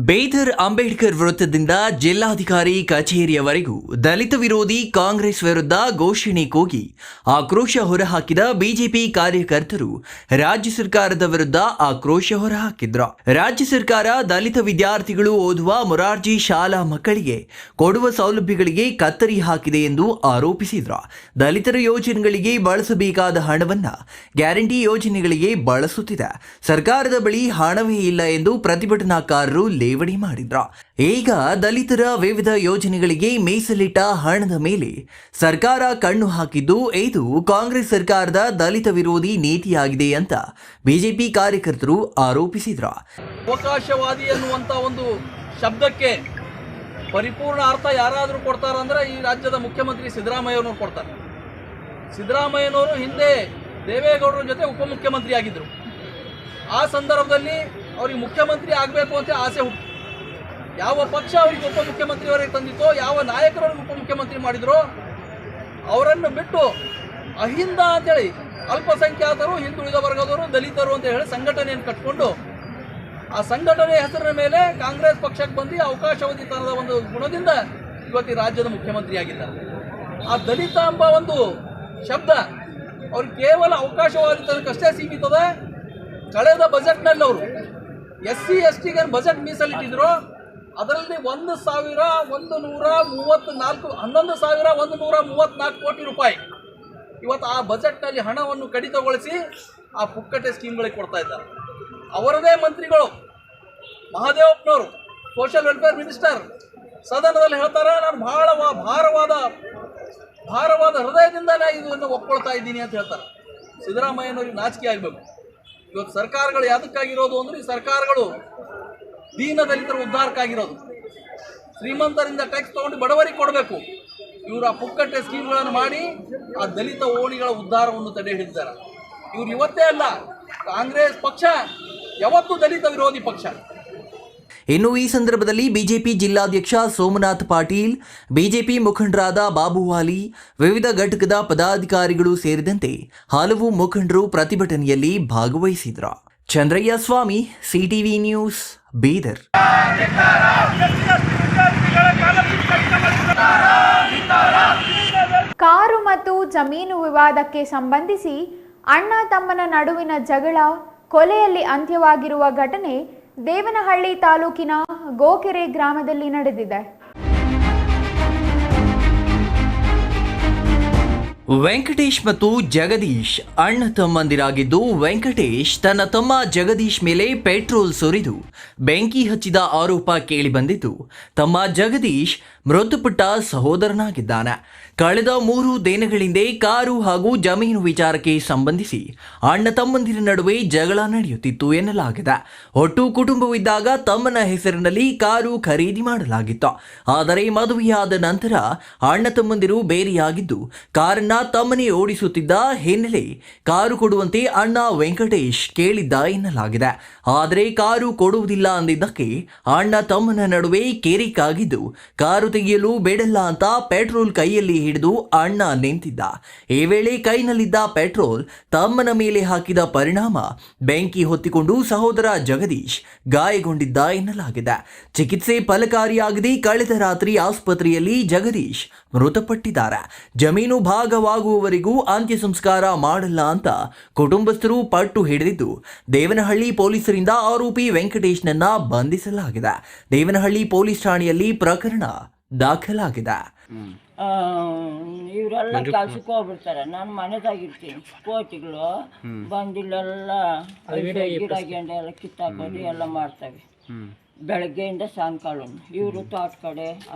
ಬೀದರ್ ಅಂಬೇಡ್ಕರ್ ವೃತ್ತದಿಂದ ಜಿಲ್ಲಾಧಿಕಾರಿ ಕಚೇರಿಯವರೆಗೂ ದಲಿತ ವಿರೋಧಿ ಕಾಂಗ್ರೆಸ್ ವಿರುದ್ಧ ಘೋಷಣೆ ಕೂಗಿ ಆಕ್ರೋಶ ಹೊರಹಾಕಿದ ಬಿಜೆಪಿ ಕಾರ್ಯಕರ್ತರು ರಾಜ್ಯ ಸರ್ಕಾರದ ವಿರುದ್ಧ ಆಕ್ರೋಶ ಹೊರಹಾಕಿದ್ರು. ರಾಜ್ಯ ಸರ್ಕಾರ ದಲಿತ ವಿದ್ಯಾರ್ಥಿಗಳು ಓದುವ ಮೊರಾರ್ಜಿ ಶಾಲಾ ಮಕ್ಕಳಿಗೆ ಕೊಡುವ ಸೌಲಭ್ಯಗಳಿಗೆ ಕತ್ತರಿ ಹಾಕಿದೆ ಎಂದು ಆರೋಪಿಸಿದ್ರು. ದಲಿತರ ಯೋಜನೆಗಳಿಗೆ ಬಳಸಬೇಕಾದ ಹಣವನ್ನ ಗ್ಯಾರಂಟಿ ಯೋಜನೆಗಳಿಗೆ ಬಳಸುತ್ತಿದೆ. ಸರ್ಕಾರದ ಬಳಿ ಹಣವೇ ಇಲ್ಲ ಎಂದು ಪ್ರತಿಭಟನಾಕಾರರು ಲೇವಡಿ ಮಾಡಿದ್ರ. ಈಗ ದಲಿತರ ವಿವಿಧ ಯೋಜನೆಗಳಿಗೆ ಮೀಸಲಿಟ್ಟ ಹಣದ ಮೇಲೆ ಸರ್ಕಾರ ಕಣ್ಣು ಹಾಕಿದ್ದು ಇದು ಕಾಂಗ್ರೆಸ್ ಸರ್ಕಾರದ ದಲಿತ ವಿರೋಧಿ ನೀತಿಯಾಗಿದೆ ಅಂತ ಬಿಜೆಪಿ ಕಾರ್ಯಕರ್ತರು ಆರೋಪಿಸಿದ್ರ. ಅವಕಾಶವಾದಿ ಅನ್ನುವಂಥ ಒಂದು ಶಬ್ದಕ್ಕೆ ಪರಿಪೂರ್ಣ ಅರ್ಥ ಯಾರಾದರೂ ಕೊಡ್ತಾರಂದ್ರೆ ಈ ರಾಜ್ಯದ ಮುಖ್ಯಮಂತ್ರಿ ಸಿದ್ದರಾಮಯ್ಯನವರು ಕೊಡ್ತಾರೆ. ಸಿದ್ದರಾಮಯ್ಯನವರು ಹಿಂದೆ ದೇವೇಗೌಡರ ಜೊತೆ ಉಪಮುಖ್ಯಮಂತ್ರಿ ಆಗಿದ್ದರು. ಆ ಸಂದರ್ಭದಲ್ಲಿ ಅವ್ರಿಗೆ ಮುಖ್ಯಮಂತ್ರಿ ಆಗಬೇಕು ಅಂತ ಆಸೆ ಹುಟ್ಟು. ಯಾವ ಪಕ್ಷ ಅವರಿಗೆ ಉಪಮುಖ್ಯಮಂತ್ರಿಯವರಿಗೆ ತಂದಿತ್ತೋ, ಯಾವ ನಾಯಕರವ್ರಿಗೆ ಉಪಮುಖ್ಯಮಂತ್ರಿ ಮಾಡಿದ್ರು, ಅವರನ್ನು ಬಿಟ್ಟು ಅಹಿಂದ ಅಂತೇಳಿ ಅಲ್ಪಸಂಖ್ಯಾತರು, ಹಿಂದುಳಿದ ವರ್ಗದವರು, ದಲಿತರು ಅಂತ ಹೇಳಿ ಸಂಘಟನೆಯನ್ನು ಕಟ್ಕೊಂಡು ಆ ಸಂಘಟನೆ ಹೆಸರಿನ ಮೇಲೆ ಕಾಂಗ್ರೆಸ್ ಪಕ್ಷಕ್ಕೆ ಬಂದು ಅವಕಾಶವಾದಿತನದ ಒಂದು ಗುಣದಿಂದ ಇವತ್ತು ರಾಜ್ಯದ ಮುಖ್ಯಮಂತ್ರಿ ಆಗಿದ್ದಾರೆ. ಆ ದಲಿತ ಎಂಬ ಒಂದು ಶಬ್ದ ಅವ್ರಿಗೆ ಕೇವಲ ಅವಕಾಶವಾದಿತನಕ್ಕಷ್ಟೇ ಸೀಮಿತದ. ಕಳೆದ ಬಜೆಟ್ನಲ್ಲಿ ಅವರು SC ST ಗೆ ಬಜೆಟ್ ಮೀಸಲಿಟ್ಟಿದ್ರು. ಅದರಲ್ಲಿ 1134 ಕೋಟಿ ರೂಪಾಯಿ ಇವತ್ತು ಆ ಬಜೆಟ್ನಲ್ಲಿ ಹಣವನ್ನು ಕಡಿತಗೊಳಿಸಿ ಆ ಪುಕ್ಕಟೆ ಸ್ಕೀಮ್ಗಳಿಗೆ ಕೊಡ್ತಾ ಇದ್ದಾರೆ. ಅವರದೇ ಮಂತ್ರಿಗಳು ಮಹದೇವಪ್ಪನವರು, ಸೋಷಿಯಲ್ ವೆಲ್ಫೇರ್ ಮಿನಿಸ್ಟರ್, ಸದನದಲ್ಲಿ ಹೇಳ್ತಾರೆ, ನಾನು ಭಾರವಾದ ಹೃದಯದಿಂದಲೇ ಇದನ್ನು ಒಪ್ಕೊಳ್ತಾ ಇದ್ದೀನಿ ಅಂತ ಹೇಳ್ತಾರೆ. ಸಿದ್ದರಾಮಯ್ಯನವ್ರಿಗೆ ನಾಚಿಕೆ ಆಗಬೇಕು. ಇವತ್ತು ಸರ್ಕಾರಗಳು ಯಾವುದಕ್ಕಾಗಿರೋದು ಅಂದರೆ, ಈ ಸರ್ಕಾರಗಳು ದೀನ ದಲಿತರ ಉದ್ಧಾರಕ್ಕಾಗಿರೋದು. ಶ್ರೀಮಂತರಿಂದ ಟ್ಯಾಕ್ಸ್ ತೊಗೊಂಡು ಬಡವರಿಗೆ ಕೊಡಬೇಕು. ಇವರು ಆ ಪುಕ್ಕಟ್ಟೆ ಸ್ಕೀಮ್ಗಳನ್ನು ಮಾಡಿ ಆ ದಲಿತ ಓಣಿಗಳ ಉದ್ಧಾರವನ್ನು ತಡೆ ಹಿಡಿದ್ದಾರೆ. ಇವರು ಇವತ್ತೇ ಅಲ್ಲ, ಕಾಂಗ್ರೆಸ್ ಪಕ್ಷ ಯಾವತ್ತೂ ದಲಿತ ವಿರೋಧಿ ಪಕ್ಷ. ಇನ್ನು ಈ ಸಂದರ್ಭದಲ್ಲಿ ಬಿಜೆಪಿ ಜಿಲ್ಲಾಧ್ಯಕ್ಷ ಸೋಮನಾಥ್ ಪಾಟೀಲ್, ಬಿಜೆಪಿ ಮುಖಂಡರಾದ ಬಾಬುವಾಲಿ, ವಿವಿಧ ಘಟಕದ ಪದಾಧಿಕಾರಿಗಳು ಸೇರಿದಂತೆ ಹಲವು ಮುಖಂಡರು ಪ್ರತಿಭಟನೆಯಲ್ಲಿ ಭಾಗವಹಿಸಿದ್ರು. ಚಂದ್ರಯ್ಯ ಸ್ವಾಮಿ, ಸಿಟಿವಿ ನ್ಯೂಸ್, ಬೀದರ್. ಕಾರು ಮತ್ತು ಜಮೀನು ವಿವಾದಕ್ಕೆ ಸಂಬಂಧಿಸಿ ಅಣ್ಣ ತಮ್ಮನ ನಡುವಿನ ಜಗಳ ಕೊಲೆಯಲ್ಲಿ ಅಂತ್ಯವಾಗಿರುವ ಘಟನೆ ದೇವನಹಳ್ಳಿ ತಾಲೂಕಿನ ಗೋಕೆರೆ ಗ್ರಾಮದಲ್ಲಿ ನಡೆದಿದೆ. ವೆಂಕಟೇಶ್ ಮತ್ತು ಜಗದೀಶ್ ಅಣ್ಣ ತಮ್ಮಂದಿರಾಗಿದ್ದು, ವೆಂಕಟೇಶ್ ತನ್ನ ತಮ್ಮ ಜಗದೀಶ್ ಮೇಲೆ ಪೆಟ್ರೋಲ್ ಸುರಿದು ಬೆಂಕಿ ಹಚ್ಚಿದ ಆರೋಪ ಕೇಳಿಬಂದಿದ್ದು, ತಮ್ಮ ಜಗದೀಶ್ ಮೃತಪಟ್ಟ ಸಹೋದರನಾಗಿದ್ದಾನೆ. ಕಳೆದ 3 ದಿನಗಳಿಂದ ಕಾರು ಹಾಗೂ ಜಮೀನು ವಿಚಾರಕ್ಕೆ ಸಂಬಂಧಿಸಿ ಅಣ್ಣ ತಮ್ಮಂದಿರ ನಡುವೆ ಜಗಳ ನಡೆಯುತ್ತಿತ್ತು ಎನ್ನಲಾಗಿದೆ. ಒಟ್ಟು ಕುಟುಂಬವಿದ್ದಾಗ ತಮ್ಮನ ಹೆಸರಿನಲ್ಲಿ ಕಾರು ಖರೀದಿ ಮಾಡಲಾಗಿತ್ತು. ಆದರೆ ಮದುವೆಯಾದ ನಂತರ ಅಣ್ಣ ತಮ್ಮಂದಿರು ಬೇರೆಯಾಗಿದ್ದು, ಕಾರನ್ನ ತಮ್ಮನೇ ಓಡಿಸುತ್ತಿದ್ದ ಹಿನ್ನೆಲೆ ಕಾರು ಕೊಡುವಂತೆ ಅಣ್ಣ ವೆಂಕಟೇಶ್ ಕೇಳಿದ್ದ ಎನ್ನಲಾಗಿದೆ. ಆದರೆ ಕಾರು ಕೊಡುವುದಿಲ್ಲ ಅಂದಿದ್ದಕ್ಕೆ ಅಣ್ಣ ತಮ್ಮನ ನಡುವೆ ಕೇರಿಕಾಗಿದ್ದು, ಕಾರು ತೆಗೆಯಲು ಬೇಡಲ್ಲ ಅಂತ ಪೆಟ್ರೋಲ್ ಕೈಯಲ್ಲಿ ಹಿಡಿದು ಅಣ್ಣ ನಿಂತಿದ್ದ. ಈ ವೇಳೆ ಕೈನಲ್ಲಿದ್ದ ಪೆಟ್ರೋಲ್ ತಮ್ಮನ ಮೇಲೆ ಹಾಕಿದ ಪರಿಣಾಮ ಬೆಂಕಿ ಹೊತ್ತಿಕೊಂಡು ಸಹೋದರ ಜಗದೀಶ್ ಗಾಯಗೊಂಡಿದ್ದ ಎನ್ನಲಾಗಿದೆ. ಚಿಕಿತ್ಸೆ ಫಲಕಾರಿಯಾಗದೆ ಕಳೆದ ರಾತ್ರಿ ಆಸ್ಪತ್ರೆಯಲ್ಲಿ ಜಗದೀಶ್ ಮೃತಪಟ್ಟಿದ್ದಾರೆ. ಜಮೀನು ಭಾಗವಾಗುವವರೆಗೂ ಅಂತ್ಯ ಸಂಸ್ಕಾರ ಮಾಡಲ್ಲ ಅಂತ ಕುಟುಂಬಸ್ಥರು ಪಟ್ಟು ಹಿಡಿದಿದ್ದು, ದೇವನಹಳ್ಳಿ ಪೊಲೀಸರಿಂದ ಆರೋಪಿ ವೆಂಕಟೇಶ್ನನ್ನ ಬಂಧಿಸಲಾಗಿದೆ. ದೇವನಹಳ್ಳಿ ಪೊಲೀಸ್ ಠಾಣೆಯಲ್ಲಿ ಪ್ರಕರಣ ದಾಖಲಾಗಿದೆ. ಇವರೆಲ್ಲ ಕೆಲ್ಸಕ್ಕೆ ಹೋಗ್ಬಿಡ್ತಾರೆ. ನಾನು ಮನೆದಾಗಿರ್ತೀನಿ. ಕೋತಿಗಳು ಬಂದಿಲ್ಲೆಲ್ಲ ಗಿಡ ಗೆಂಡೆ ಎಲ್ಲ ಕಿತ್ತಾಕೋದು ಎಲ್ಲ ಮಾಡ್ತವೆ ಬೆಳಗ್ಗೆಯಿಂದ ಸಾಯಂಕಾಲ. ಇವರು ತೋಟ ಕಡೆ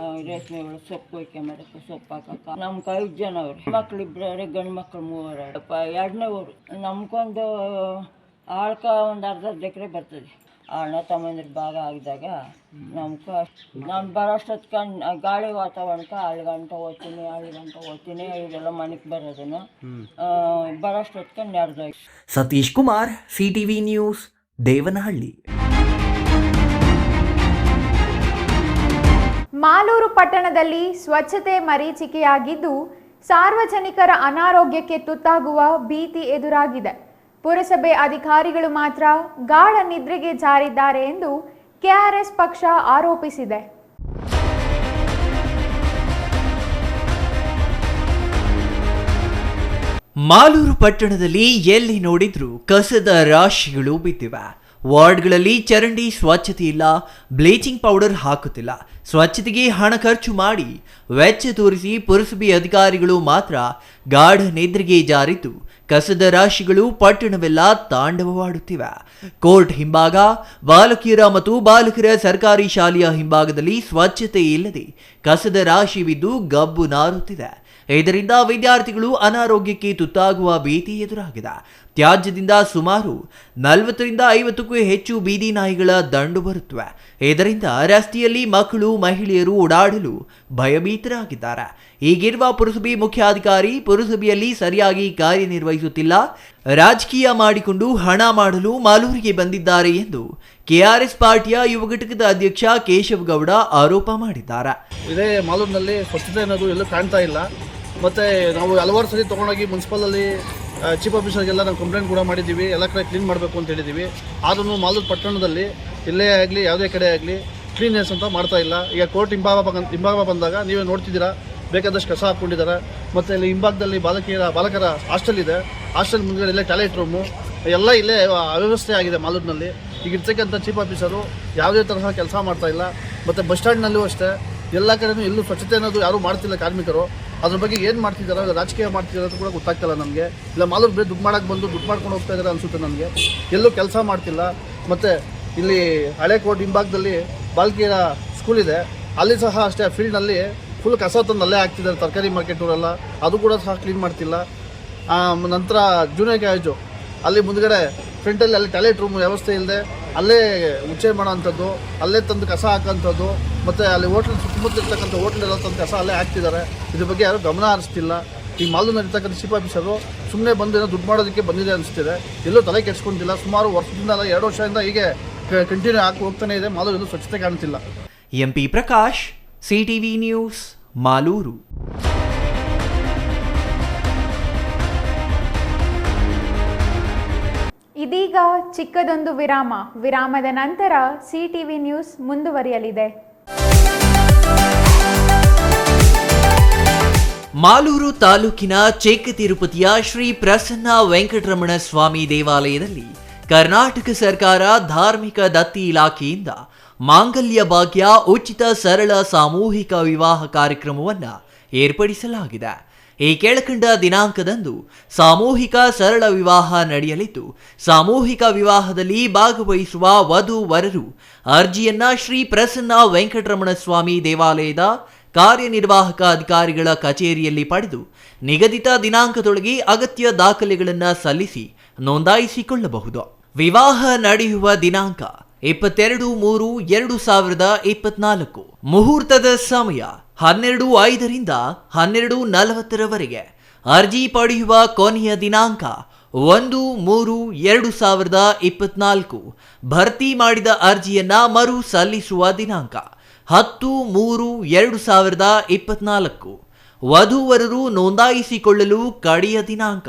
ರೇಷ್ಮೆ ಒಳಗೆ ಸೊಪ್ಪು ಕೊಯ್ಕೊಂಬರಕ್ಕೆ, ಸೊಪ್ಪು ಹಾಕಕ್ಕ. ನಮ್ಗೆ 5 ಜನ ಅವ್ರು, ಮಕ್ಳಿಬ್ರೆ, ಗಂಡು ಮಕ್ಳು 3. 2ನೇ ಊರು. ನಮ್ಗೊಂದು ಆಳ್ಕ ಒಂದು ಅರ್ಧ ಎಕರೆ ಬರ್ತದೆ. ಅಣ್ಣ ತಮ್ಮಂದ್ರ ಭಾಗ ಆಗಿದಾಗ ನಾನು ಬರೋಷ್ಟೊತ್ಕ ಗಾಳಿ ವಾತಾವರಣಕ್ಕೆ 7 ಗಂಟೆ ಓದ್ತೀನಿ. ಇವರೆಲ್ಲ ಮನೆಗೆ ಬರೋದನ್ನು ಬರೋಷ್ಟೊತ್ಕ ನೆರೆದೋಯ್ತು. Satish Kumar, CTV news, Devanahalli. ಮಾಲೂರು ಪಟ್ಟಣದಲ್ಲಿ ಸ್ವಚ್ಛತೆ ಮರೀಚಿಕೆಯಾಗಿದ್ದು, ಸಾರ್ವಜನಿಕರ ಅನಾರೋಗ್ಯಕ್ಕೆ ತುತ್ತಾಗುವ ಭೀತಿ ಎದುರಾಗಿದೆ. ಪುರಸಭೆ ಅಧಿಕಾರಿಗಳು ಮಾತ್ರ ಗಾಢ ನಿದ್ರೆಗೆ ಜಾರಿದ್ದಾರೆ ಎಂದು ಕೆಆರ್ಎಸ್ ಪಕ್ಷ ಆರೋಪಿಸಿದೆ. ಮಾಲೂರು ಪಟ್ಟಣದಲ್ಲಿ ಎಲ್ಲಿ ನೋಡಿದ್ರೂ ಕಸದ ರಾಶಿಗಳು ಬಿದ್ದಿವೆ. ವಾರ್ಡ್ಗಳಲ್ಲಿ ಚರಂಡಿ ಸ್ವಚ್ಛತೆ ಇಲ್ಲ, ಬ್ಲೀಚಿಂಗ್ ಪೌಡರ್ ಹಾಕುತ್ತಿಲ್ಲ. ಸ್ವಚ್ಛತೆಗೆ ಹಣ ಖರ್ಚು ಮಾಡಿ ವೆಚ್ಚ ತೋರಿಸಿ ಪುರಸಭೆ ಅಧಿಕಾರಿಗಳು ಮಾತ್ರ ಗಾಢ ನಿದ್ರೆಗೆ ಜಾರಿದ್ದು ಕಸದ ರಾಶಿಗಳು ಪಟ್ಟಣವೆಲ್ಲ ತಾಂಡವವಾಡುತ್ತಿವೆ. ಕೋರ್ಟ್ ಹಿಂಭಾಗ, ಬಾಲಕಿಯರ ಮತ್ತು ಬಾಲಕರ ಸರ್ಕಾರಿ ಶಾಲೆಯ ಹಿಂಭಾಗದಲ್ಲಿ ಸ್ವಚ್ಛತೆ ಇಲ್ಲದೆ ಕಸದ ರಾಶಿ ಬಿದ್ದು ಗಬ್ಬು ನಾರುತ್ತಿದೆ. ಇದರಿಂದ ವಿದ್ಯಾರ್ಥಿಗಳು ಅನಾರೋಗ್ಯಕ್ಕೆ ತುತ್ತಾಗುವ ಭೀತಿ ಎದುರಾಗಿದೆ. ತ್ಯಾಜ್ಯದಿಂದ ಸುಮಾರು 40ರಿಂದ 50ಕ್ಕೂ ಹೆಚ್ಚು ಬೀದಿ ನಾಯಿಗಳ ದಂಡು ಬರುತ್ತವೆ. ಇದರಿಂದ ರಸ್ತೆಯಲ್ಲಿ ಮಕ್ಕಳು, ಮಹಿಳೆಯರು ಓಡಾಡಲು ಭಯಭೀತರಾಗಿದ್ದಾರೆ. ಈಗಿರುವ ಪುರಸಭೆ ಮುಖ್ಯಾಧಿಕಾರಿ ಪುರಸಭೆಯಲ್ಲಿ ಸರಿಯಾಗಿ ಕಾರ್ಯನಿರ್ವಹಿಸುತ್ತಿಲ್ಲ, ರಾಜಕೀಯ ಮಾಡಿಕೊಂಡು ಹಣ ಮಾಡಲು ಮಾಲೂರಿಗೆ ಬಂದಿದ್ದಾರೆ ಎಂದು ಕೆಆರ್ಎಸ್ ಪಾರ್ಟಿಯ ಯುವ ಘಟಕದ ಅಧ್ಯಕ್ಷ ಕೇಶವಗೌಡ ಆರೋಪ ಮಾಡಿದ್ದಾರೆ. ಇದೇ ಮಾಲೂರಿನಲ್ಲಿ ಸ್ವಚ್ಛತೆ ಅನ್ನೋದು ಎಲ್ಲೂ ಕಾಣ್ತಾ ಇಲ್ಲ. ಮತ್ತು ನಾವು ಹಲವಾರು ಸರಿ ತೊಗೊಂಡೋಗಿ ಮುನ್ಸಿಪಲಲ್ಲಿ ಚೀಫ್ ಆಫೀಸರ್ಗೆಲ್ಲ ನಾವು ಕಂಪ್ಲೇಂಟ್ ಕೂಡ ಮಾಡಿದ್ದೀವಿ, ಎಲ್ಲ ಕಡೆ ಕ್ಲೀನ್ ಮಾಡಬೇಕು ಅಂತ ಹೇಳಿದ್ದೀವಿ. ಆದ್ರೂ ಮಾಲೂರು ಪಟ್ಟಣದಲ್ಲಿ ಎಲ್ಲೇ ಆಗಲಿ ಯಾವುದೇ ಕಡೆ ಆಗಲಿ ಕ್ಲೀನ್ನೆಸ್ ಅಂತ ಮಾಡ್ತಾ ಇಲ್ಲ. ಈಗ ಕೋರ್ಟ್ ಹಿಂಭಾಗ ಬಂದಾಗ ನೀವೇ ನೋಡ್ತಿದ್ದೀರಾ, ಬೇಕಾದಷ್ಟು ಕಸ ಹಾಕ್ಕೊಂಡಿದ್ದಾರೆ. ಮತ್ತು ಇಲ್ಲಿ ಹಿಂಭಾಗದಲ್ಲಿ ಬಾಲಕರ ಹಾಸ್ಟೆಲ್ ಇದೆ. ಹಾಸ್ಟೆಲ್ ಮುಂದ್ಗಡೆ ಇಲ್ಲೇ ಟಾಯ್ಲೆಟ್ ರೂಮು ಎಲ್ಲ ಇಲ್ಲೇ ಅವ್ಯವಸ್ಥೆ ಆಗಿದೆ ಮಾಲೂರಿನಲ್ಲಿ. ಈಗ ಇರ್ತಕ್ಕಂಥ ಚೀಫ್ ಆಫೀಸರು ಯಾವುದೇ ತರಹ ಕೆಲಸ ಮಾಡ್ತಾ ಇಲ್ಲ. ಮತ್ತು ಬಸ್ ಸ್ಟ್ಯಾಂಡ್ನಲ್ಲೂ ಅಷ್ಟೇ ಎಲ್ಲ ಕಡೆಯೂ ಎಲ್ಲೂ ಸ್ವಚ್ಛತೆ ಅನ್ನೋದು ಯಾರೂ ಮಾಡ್ತಿಲ್ಲ ಕಾರ್ಮಿಕರು. ಅದ್ರ ಬಗ್ಗೆ ಏನು ಮಾಡ್ತಿದ್ದಾರೆ, ರಾಜಕೀಯ ಮಾಡ್ತಿದ್ದಾರೆ ಅಂತ ಕೂಡ ಗೊತ್ತಾಗ್ತಿಲ್ಲ ನಮಗೆ. ಇಲ್ಲ ಮಾಲೂರು ಬೇರೆ ದುಡ್ಡು ಮಾಡೋಕ್ಕೆ ಬಂದು ದುಡ್ಡು ಮಾಡ್ಕೊಂಡು ಹೋಗ್ತಾ ಇದ್ದಾರೆ ಅನಿಸುತ್ತೆ ನನಗೆ. ಎಲ್ಲೂ ಕೆಲಸ ಮಾಡ್ತಿಲ್ಲ. ಮತ್ತು ಇಲ್ಲಿ ಹಳೆ ಕೋರ್ಟ್ ಹಿಂಭಾಗದಲ್ಲಿ ಬಾಲಕಿಯರ ಸ್ಕೂಲ್ ಇದೆ, ಅಲ್ಲಿ ಸಹ ಅಷ್ಟೇ ಫೀಲ್ಡ್ನಲ್ಲಿ ಫುಲ್ ಕಸ ತಂದು ಅಲ್ಲೇ ಹಾಕ್ತಿದ್ದಾರೆ. ತರಕಾರಿ ಮಾರ್ಕೆಟವರೆಲ್ಲ ಅದು ಕೂಡ ಸಹ ಕ್ಲೀನ್ ಮಾಡ್ತಿಲ್ಲ. ನಂತರ ಜೂನಿಯರ್ ಕಾಲೇಜು ಅಲ್ಲಿ ಮುಂದ್ಗಡೆ ಫ್ರಂಟಲ್ಲಿ ಅಲ್ಲಿ ಟಾಯ್ಲೆಟ್ ರೂಮ್ ವ್ಯವಸ್ಥೆ ಇಲ್ಲದೆ ಅಲ್ಲೇ ಉಚ್ಚೆ ಮಾಡೋ ಅಂಥದ್ದು, ಅಲ್ಲೇ ತಂದು ಕಸ ಹಾಕೋಂಥದ್ದು. ಮತ್ತು ಅಲ್ಲಿ ಹೋಟ್ಲ್ ಸುತ್ತಮುತ್ತ ಇರ್ತಕ್ಕಂಥ ಹೋಟ್ಲೆಲ್ಲ ತಂದು ಕಸ ಅಲ್ಲೇ ಹಾಕ್ತಿದ್ದಾರೆ. ಇದ್ರ ಬಗ್ಗೆ ಯಾರೂ ಗಮನ ಹರಿಸ್ತಿಲ್ಲ. ಈ ಮಾಲೂರಿನಲ್ಲಿ ಇರ್ತಕ್ಕಂಥ ಚೀಫ್ ಆಫೀಸರು ಸುಮ್ಮನೆ ಬಂದು ಏನೋ ದುಡ್ಡು ಮಾಡೋದಕ್ಕೆ ಬಂದಿದೆ ಅನಿಸ್ತಿದೆ. ಎಲ್ಲೂ ತಲೆ ಕೆಡಿಸ್ಕೊಂಡಿಲ್ಲ. ಸುಮಾರು ವರ್ಷದಿಂದ 2 ವರ್ಷದಿಂದ ಹೀಗೆ ಕಂಟಿನ್ಯೂ ಆಗಿ ಹೋಗ್ತಾನೆ ಇದೆ. ಮಾಲೂರು ಎಲ್ಲೂ ಸ್ವಚ್ಛತೆ ಕಾಣ್ತಿಲ್ಲ. MP Prakash, CTV news, Malur. ಇದೀಗ ಚಿಕ್ಕದೊಂದು ವಿರಾಮದ ನಂತರ ಸಿಟಿವಿ ನ್ಯೂಸ್ ಮುಂದುವರಿಯಲಿದೆ. ಮಾಲೂರು ತಾಲೂಕಿನ ಚಿಕ್ಕ ತಿರುಪತಿಯ ಶ್ರೀ ಪ್ರಸನ್ನ ವೆಂಕಟರಮಣ ಸ್ವಾಮಿ ದೇವಾಲಯದಲ್ಲಿ ಕರ್ನಾಟಕ ಸರ್ಕಾರ ಧಾರ್ಮಿಕ ದತ್ತಿ ಇಲಾಖೆಯಿಂದ ಮಾಂಗಲ್ಯ ಭಾಗ್ಯ ಉಚಿತ ಸರಳ ಸಾಮೂಹಿಕ ವಿವಾಹ ಕಾರ್ಯಕ್ರಮವನ್ನು ಏರ್ಪಡಿಸಲಾಗಿದೆ. ಈ ಕೆಳಕಂಡ ದಿನಾಂಕದಂದು ಸಾಮೂಹಿಕ ಸರಳ ವಿವಾಹ ನಡೆಯಲಿದ್ದು, ಸಾಮೂಹಿಕ ವಿವಾಹದಲ್ಲಿ ಭಾಗವಹಿಸುವ ವಧು ವರರು ಅರ್ಜಿಯನ್ನ ಶ್ರೀ ಪ್ರಸನ್ನ ವೆಂಕಟರಮಣ ಸ್ವಾಮಿ ದೇವಾಲಯದ ಕಾರ್ಯನಿರ್ವಾಹಕ ಅಧಿಕಾರಿಗಳ ಕಚೇರಿಯಲ್ಲಿ ಪಡೆದು ನಿಗದಿತ ದಿನಾಂಕದೊಳಗೆ ಅಗತ್ಯ ದಾಖಲೆಗಳನ್ನು ಸಲ್ಲಿಸಿ ನೋಂದಾಯಿಸಿಕೊಳ್ಳಬಹುದು. ವಿವಾಹ ನಡೆಯುವ ದಿನಾಂಕ 22/3/2024. ಮುಹೂರ್ತದ ಸಮಯ 12:05ರಿಂದ 12:40 ಅರ್ಜಿ ಪಡೆಯುವ ಕೊನೆಯ ದಿನಾಂಕ 1/3/2024. ಭರ್ತಿ ಮಾಡಿದ ಅರ್ಜಿಯನ್ನ ಮರು ಸಲ್ಲಿಸುವ ದಿನಾಂಕ 10/3/2024. ವಧುವರರು ನೋಂದಾಯಿಸಿಕೊಳ್ಳಲು ಕಡೆಯ ದಿನಾಂಕ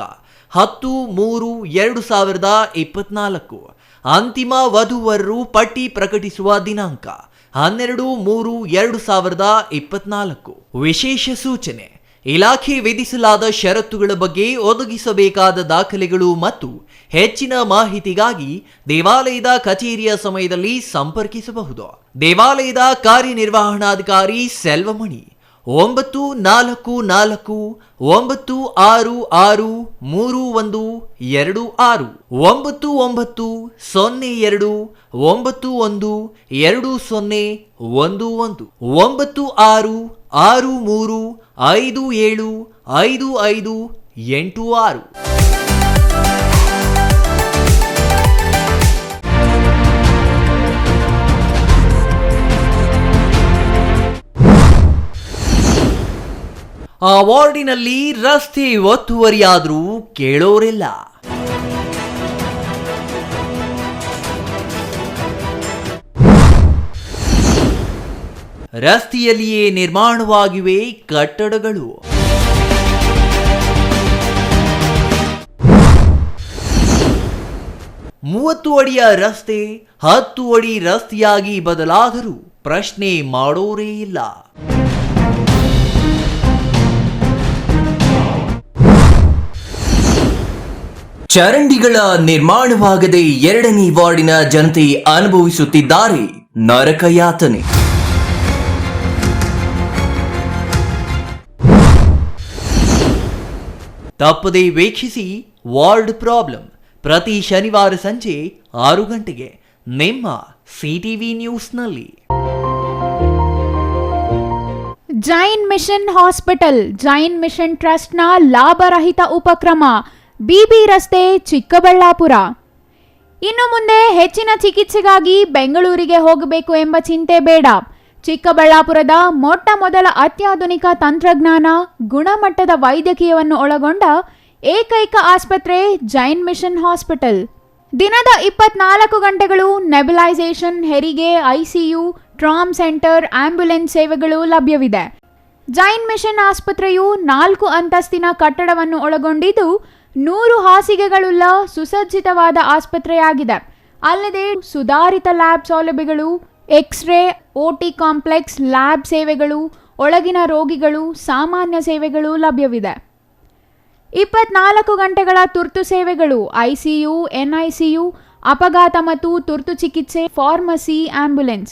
10/3/2024. ಅಂತಿಮ ವಧುವರರು ಪಟ್ಟಿ ಪ್ರಕಟಿಸುವ ದಿನಾಂಕ 12/3/2024. ವಿಶೇಷ ಸೂಚನೆ: ಇಲಾಖೆ ವಿಧಿಸಲಾದ ಷರತ್ತುಗಳ ಬಗ್ಗೆ ಒದಗಿಸಬೇಕಾದ ದಾಖಲೆಗಳು ಮತ್ತು ಹೆಚ್ಚಿನ ಮಾಹಿತಿಗಾಗಿ ದೇವಾಲಯದ ಕಚೇರಿಯ ಸಮಯದಲ್ಲಿ ಸಂಪರ್ಕಿಸಬಹುದು. ದೇವಾಲಯದ ಕಾರ್ಯನಿರ್ವಹಣಾಧಿಕಾರಿ ಸೆಲ್ವಮಣಿ 944 966 3126 9902 91 2011 9663 57 5586. ಆ ವಾರ್ಡಿನಲ್ಲಿ ರಸ್ತೆ ಒತ್ತುವರಿಯಾದರೂ ಕೇಳೋರಿಲ್ಲ. ರಸ್ತೆಯಲ್ಲಿಯೇ ನಿರ್ಮಾಣವಾಗಿವೆ ಕಟ್ಟಡಗಳು. 30 ಅಡಿಯ ರಸ್ತೆ 10 ಅಡಿ ರಸ್ತೆಯಾಗಿ ಬದಲಾದರೂ ಪ್ರಶ್ನೆ ಮಾಡೋರೇ ಇಲ್ಲ. ಚರಂಡಿಗಳ ನಿರ್ಮಾಣವಾಗದೆ 2ನೇ ವಾರ್ಡಿನ ಜನತೆ ಅನುಭವಿಸುತ್ತಿದ್ದಾರೆ ನರಕಯಾತನೆ. ತಪ್ಪದೇ ವೀಕ್ಷಿಸಿ ವಾರ್ಡ್ ಪ್ರಾಬ್ಲಮ್ ಪ್ರತಿ ಶನಿವಾರ ಸಂಜೆ 6 ಗಂಟೆಗೆ ನಿಮ್ಮ ಸಿಟಿವಿ ನ್ಯೂಸ್ನಲ್ಲಿ. Jain mission hospital Jain mission ಟ್ರಸ್ಟ್ನ ಲಾಭರಹಿತ ಉಪಕ್ರಮ ಬಿಬಿ ರಸ್ತೆ ಚಿಕ್ಕಬಳ್ಳಾಪುರ. ಇನ್ನು ಮುಂದೆ ಹೆಚ್ಚಿನ ಚಿಕಿತ್ಸೆಗಾಗಿ ಬೆಂಗಳೂರಿಗೆ ಹೋಗಬೇಕು ಎಂಬ ಚಿಂತೆ ಬೇಡ. ಚಿಕ್ಕಬಳ್ಳಾಪುರದ ಮೊಟ್ಟ ಮೊದಲ ಅತ್ಯಾಧುನಿಕ ತಂತ್ರಜ್ಞಾನ ಗುಣಮಟ್ಟದ ವೈದ್ಯಕೀಯವನ್ನು ಒಳಗೊಂಡ ಏಕೈಕ ಆಸ್ಪತ್ರೆ ಜೈನ್ ಮಿಷನ್ ಹಾಸ್ಪಿಟಲ್. ದಿನದ 24 ಗಂಟೆಗಳು ನೆಬುಲೈಸೇಷನ್, ಹೆರಿಗೆ, ಐಸಿಯು, ಟ್ರಾಮ್ ಸೆಂಟರ್, ಆಂಬ್ಯುಲೆನ್ಸ್ ಸೇವೆಗಳು ಲಭ್ಯವಿದೆ. ಜೈನ್ ಮಿಷನ್ ಆಸ್ಪತ್ರೆಯು 4 ಅಂತಸ್ತಿನ ಕಟ್ಟಡವನ್ನು ಒಳಗೊಂಡಿದ್ದು 100 ಹಾಸಿಗೆಗಳುಳ್ಳ ಸುಸಜ್ಜಿತವಾದ ಆಸ್ಪತ್ರೆಯಾಗಿದೆ. ಅಲ್ಲದೆ ಸುಧಾರಿತ ಲ್ಯಾಬ್ ಸೌಲಭ್ಯಗಳು, ಎಕ್ಸ್ರೇ, ಓಟಿ ಕಾಂಪ್ಲೆಕ್ಸ್, ಲ್ಯಾಬ್ ಸೇವೆಗಳು, ಒಳಗಿನ ರೋಗಿಗಳು, ಸಾಮಾನ್ಯ ಸೇವೆಗಳು ಲಭ್ಯವಿದೆ. 24 ಗಂಟೆಗಳ ತುರ್ತು ಸೇವೆಗಳು, ಐಸಿಯು, ಎನ್ಐಸಿಯು, ಅಪಘಾತ ಮತ್ತು ತುರ್ತು ಚಿಕಿತ್ಸೆ, pharmacy, ambulance.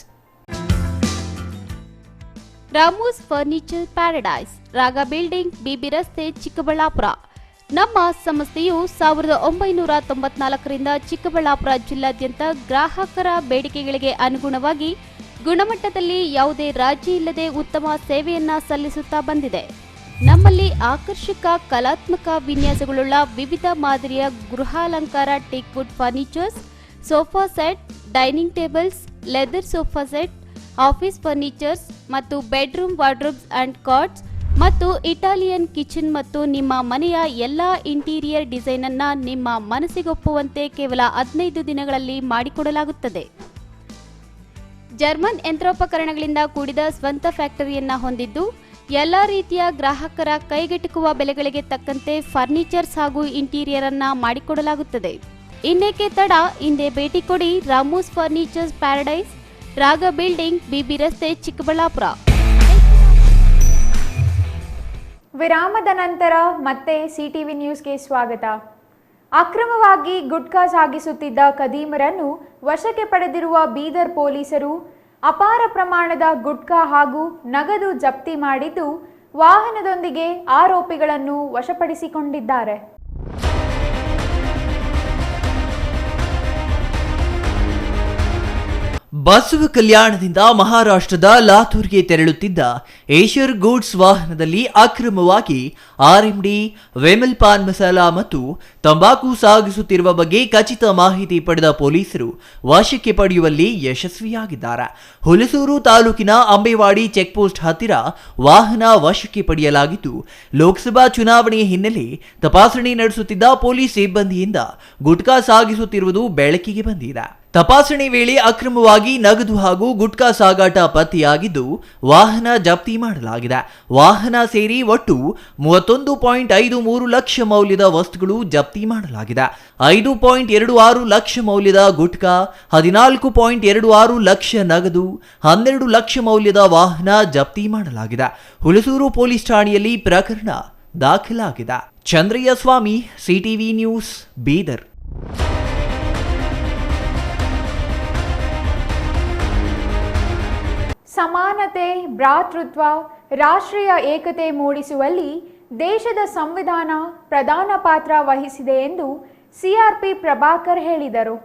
Ramu's furniture paradise, ರಾಗ ಬಿಲ್ಡಿಂಗ್, ಬಿಬಿ ರಸ್ತೆ, ಚಿಕ್ಕಬಳ್ಳಾಪುರ. ನಮ್ಮ ಸಂಸ್ಥೆಯು 1994ರಿಂದ ಚಿಕ್ಕಬಳ್ಳಾಪುರ ಜಿಲ್ಲಾದ್ಯಂತ ಗ್ರಾಹಕರ ಬೇಡಿಕೆಗಳಿಗೆ ಅನುಗುಣವಾಗಿ ಗುಣಮಟ್ಟದಲ್ಲಿ ಯಾವುದೇ ರಾಜಿ ಇಲ್ಲದೆ ಉತ್ತಮ ಸೇವೆಯನ್ನ ಸಲ್ಲಿಸುತ್ತಾ ಬಂದಿದೆ. ನಮ್ಮಲ್ಲಿ ಆಕರ್ಷಕ ಕಲಾತ್ಮಕ ವಿನ್ಯಾಸಗಳುಳ್ಳ ವಿವಿಧ ಮಾದರಿಯ ಗೃಹಾಲಂಕಾರ teak wood furnitures, sofa set, dining tables, leather sofa set, office furnitures ಮತ್ತು ಬೆಡ್ರೂಮ್ ವಾರ್ಡ್ರೋಬ್ಸ್ ಅಂಡ್ ಕಾಟ್ಸ್ ಮತ್ತು ಇಟಾಲಿಯನ್ ಕಿಚನ್ ಮತ್ತು ನಿಮ್ಮ ಮನೆಯ ಎಲ್ಲ ಇಂಟೀರಿಯರ್ ಡಿಸೈನ್ ಅನ್ನ ನಿಮ್ಮ ಮನಸ್ಸಿಗೊಪ್ಪುವಂತೆ ಕೇವಲ 15 ದಿನಗಳಲ್ಲಿ ಮಾಡಿಕೊಡಲಾಗುತ್ತದೆ. ಜರ್ಮನ್ ಯಂತ್ರೋಪಕರಣಗಳಿಂದ ಕೂಡಿದ ಸ್ವಂತ ಫ್ಯಾಕ್ಟರಿಯನ್ನ ಹೊಂದಿದ್ದು ಎಲ್ಲ ರೀತಿಯ ಗ್ರಾಹಕರ ಕೈಗೆಟುಕುವ ಬೆಲೆಗಳಿಗೆ ತಕ್ಕಂತೆ ಫರ್ನಿಚರ್ಸ್ ಹಾಗೂ ಇಂಟೀರಿಯರ್ ಅನ್ನ ಮಾಡಿಕೊಡಲಾಗುತ್ತದೆ. ಇನ್ನೇಕೆ ತಡ, ಹಿಂದೆ ಭೇಟಿ ಕೊಡಿ. ರಾಮೂಸ್ ಫರ್ನಿಚರ್ಸ್ ಪ್ಯಾರಡೈಸ್, ರಾಗ ಬಿಲ್ಡಿಂಗ್, ಬಿಬಿ ರಸ್ತೆ, ಚಿಕ್ಕಬಳ್ಳಾಪುರ. ವಿರಾಮದ ನಂತರ ಮತ್ತೆ ಸಿಟಿವಿ ನ್ಯೂಸ್ಗೆ ಸ್ವಾಗತ. ಅಕ್ರಮವಾಗಿ ಗುಟ್ಕಾ ಸಾಗಿಸುತ್ತಿದ್ದ ಖದೀಮರನ್ನು ವಶಕ್ಕೆ ಪಡೆದಿರುವ ಬೀದರ್ ಪೊಲೀಸರು ಅಪಾರ ಪ್ರಮಾಣದ ಗುಟ್ಕಾ ಹಾಗೂ ನಗದು ಜಪ್ತಿ ಮಾಡಿದ್ದು ವಾಹನದೊಂದಿಗೆ ಆರೋಪಿಗಳನ್ನು ವಶಪಡಿಸಿಕೊಂಡಿದ್ದಾರೆ. ಬಸವ ಕಲ್ಯಾಣದಿಂದ ಮಹಾರಾಷ್ಟ್ರದ ಲಾತೂರ್ಗೆ ತೆರಳುತ್ತಿದ್ದ ಏಷ್ಯರ್ ಗೂಡ್ಸ್ ವಾಹನದಲ್ಲಿ ಅಕ್ರಮವಾಗಿ ಆರ್ಎಂಡಿ, ವೆಮಲ್ ಪಾನ್ ಮಸಾಲಾ ಮತ್ತು ತಂಬಾಕು ಸಾಗಿಸುತ್ತಿರುವ ಬಗ್ಗೆ ಖಚಿತ ಮಾಹಿತಿ ಪಡೆದ ಪೊಲೀಸರು ವಶಕ್ಕೆ ಪಡೆಯುವಲ್ಲಿ ಯಶಸ್ವಿಯಾಗಿದ್ದಾರೆ. ಹುಲಸೂರು ತಾಲೂಕಿನ ಅಂಬೇವಾಡಿ ಚೆಕ್ಪೋಸ್ಟ್ ಹತ್ತಿರ ವಾಹನ ವಶಕ್ಕೆ ಪಡೆಯಲಾಗಿದ್ದು, ಲೋಕಸಭಾ ಚುನಾವಣೆ ಹಿನ್ನೆಲೆ ತಪಾಸಣೆ ನಡೆಸುತ್ತಿದ್ದ ಪೊಲೀಸ್ ಸಿಬ್ಬಂದಿಯಿಂದ ಗುಟ್ಕಾ ಸಾಗಿಸುತ್ತಿರುವುದು ಬೆಳಕಿಗೆ ಬಂದಿದೆ. ತಪಾಸಣೆ ವೇಳೆ ಅಕ್ರಮವಾಗಿ ನಗದು ಹಾಗೂ ಗುಟ್ಕಾ ಸಾಗಾಟ ಪತ್ತೆಯಾಗಿದ್ದು ವಾಹನ ಜಪ್ತಿ ಮಾಡಲಾಗಿದೆ. ವಾಹನ ಸೇರಿ ಒಟ್ಟು 31.53 ಲಕ್ಷ ಮೌಲ್ಯದ ವಸ್ತುಗಳು ಜಪ್ತಿ ಮಾಡಲಾಗಿದೆ. 5.26 ಲಕ್ಷ ಮೌಲ್ಯದ ಗುಟ್ಕಾ, 14.26 ಲಕ್ಷ ನಗದು, 12 ಲಕ್ಷ ಮೌಲ್ಯದ ವಾಹನ ಜಪ್ತಿ ಮಾಡಲಾಗಿದೆ. ಹುಲಸೂರು ಪೊಲೀಸ್ ಠಾಣೆಯಲ್ಲಿ ಪ್ರಕರಣ ದಾಖಲಾಗಿದೆ. ಚಂದ್ರಯ್ಯ ಸ್ವಾಮಿ, ಸಿಟಿವಿ ನ್ಯೂಸ್, ಬೀದರ್. ಸಮಾನತೆ, ಭ್ರಾತೃತ್ವ, ರಾಷ್ಟ್ರೀಯ ಏಕತೆ ಮೂಡಿಸುವಲ್ಲಿ ದೇಶದ ಸಂವಿಧಾನ ಪ್ರಧಾನ ಪಾತ್ರ ವಹಿಸಿದೆ ಎಂದು ಸಿಆರ್ಪಿ ಪ್ರಭಾಕರ್ ಹೇಳಿದರು.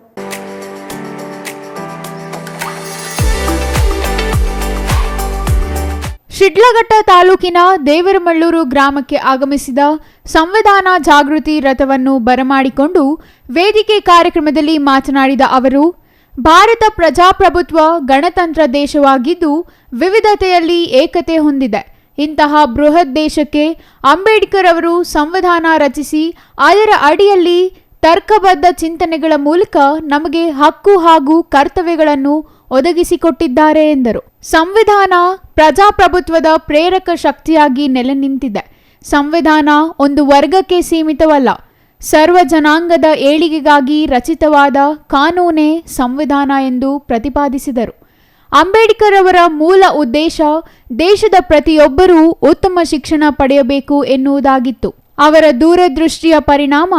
ಶಿಡ್ಲಘಟ್ಟ ತಾಲೂಕಿನ ದೇವರಮಳ್ಳೂರು ಗ್ರಾಮಕ್ಕೆ ಆಗಮಿಸಿದ ಸಂವಿಧಾನ ಜಾಗೃತಿ ರಥವನ್ನು ಬರಮಾಡಿಕೊಂಡು ವೇದಿಕೆ ಕಾರ್ಯಕ್ರಮದಲ್ಲಿ ಮಾತನಾಡಿದ ಅವರು, ಭಾರತ ಪ್ರಜಾಪ್ರಭುತ್ವ ಗಣತಂತ್ರ ದೇಶವಾಗಿದ್ದು ವಿವಿಧತೆಯಲ್ಲಿ ಏಕತೆ ಹೊಂದಿದೆ. ಇಂತಹ ಬೃಹತ್ ದೇಶಕ್ಕೆ ಅಂಬೇಡ್ಕರ್ ಅವರು ಸಂವಿಧಾನ ರಚಿಸಿ ಅದರ ಅಡಿಯಲ್ಲಿ ತರ್ಕಬದ್ಧ ಚಿಂತನೆಗಳ ಮೂಲಕ ನಮಗೆ ಹಕ್ಕು ಹಾಗೂ ಕರ್ತವ್ಯಗಳನ್ನು ಒದಗಿಸಿಕೊಟ್ಟಿದ್ದಾರೆ ಎಂದರು. ಸಂವಿಧಾನ ಪ್ರಜಾಪ್ರಭುತ್ವದ ಪ್ರೇರಕ ಶಕ್ತಿಯಾಗಿ ನೆಲೆ ನಿಂತಿದೆ. ಸಂವಿಧಾನ ಒಂದು ವರ್ಗಕ್ಕೆ ಸೀಮಿತವಲ್ಲ. ಸರ್ವ ಜನಾಂಗದ ಏಳಿಗೆಗಾಗಿ ರಚಿತವಾದ ಕಾನೂನೇ ಸಂವಿಧಾನ ಎಂದು ಪ್ರತಿಪಾದಿಸಿದರು. ಅಂಬೇಡ್ಕರ್ ಅವರ ಮೂಲ ಉದ್ದೇಶ ದೇಶದ ಪ್ರತಿಯೊಬ್ಬರೂ ಉತ್ತಮ ಶಿಕ್ಷಣ ಪಡೆಯಬೇಕು ಎನ್ನುವುದಾಗಿತ್ತು. ಅವರ ದೂರದೃಷ್ಟಿಯ ಪರಿಣಾಮ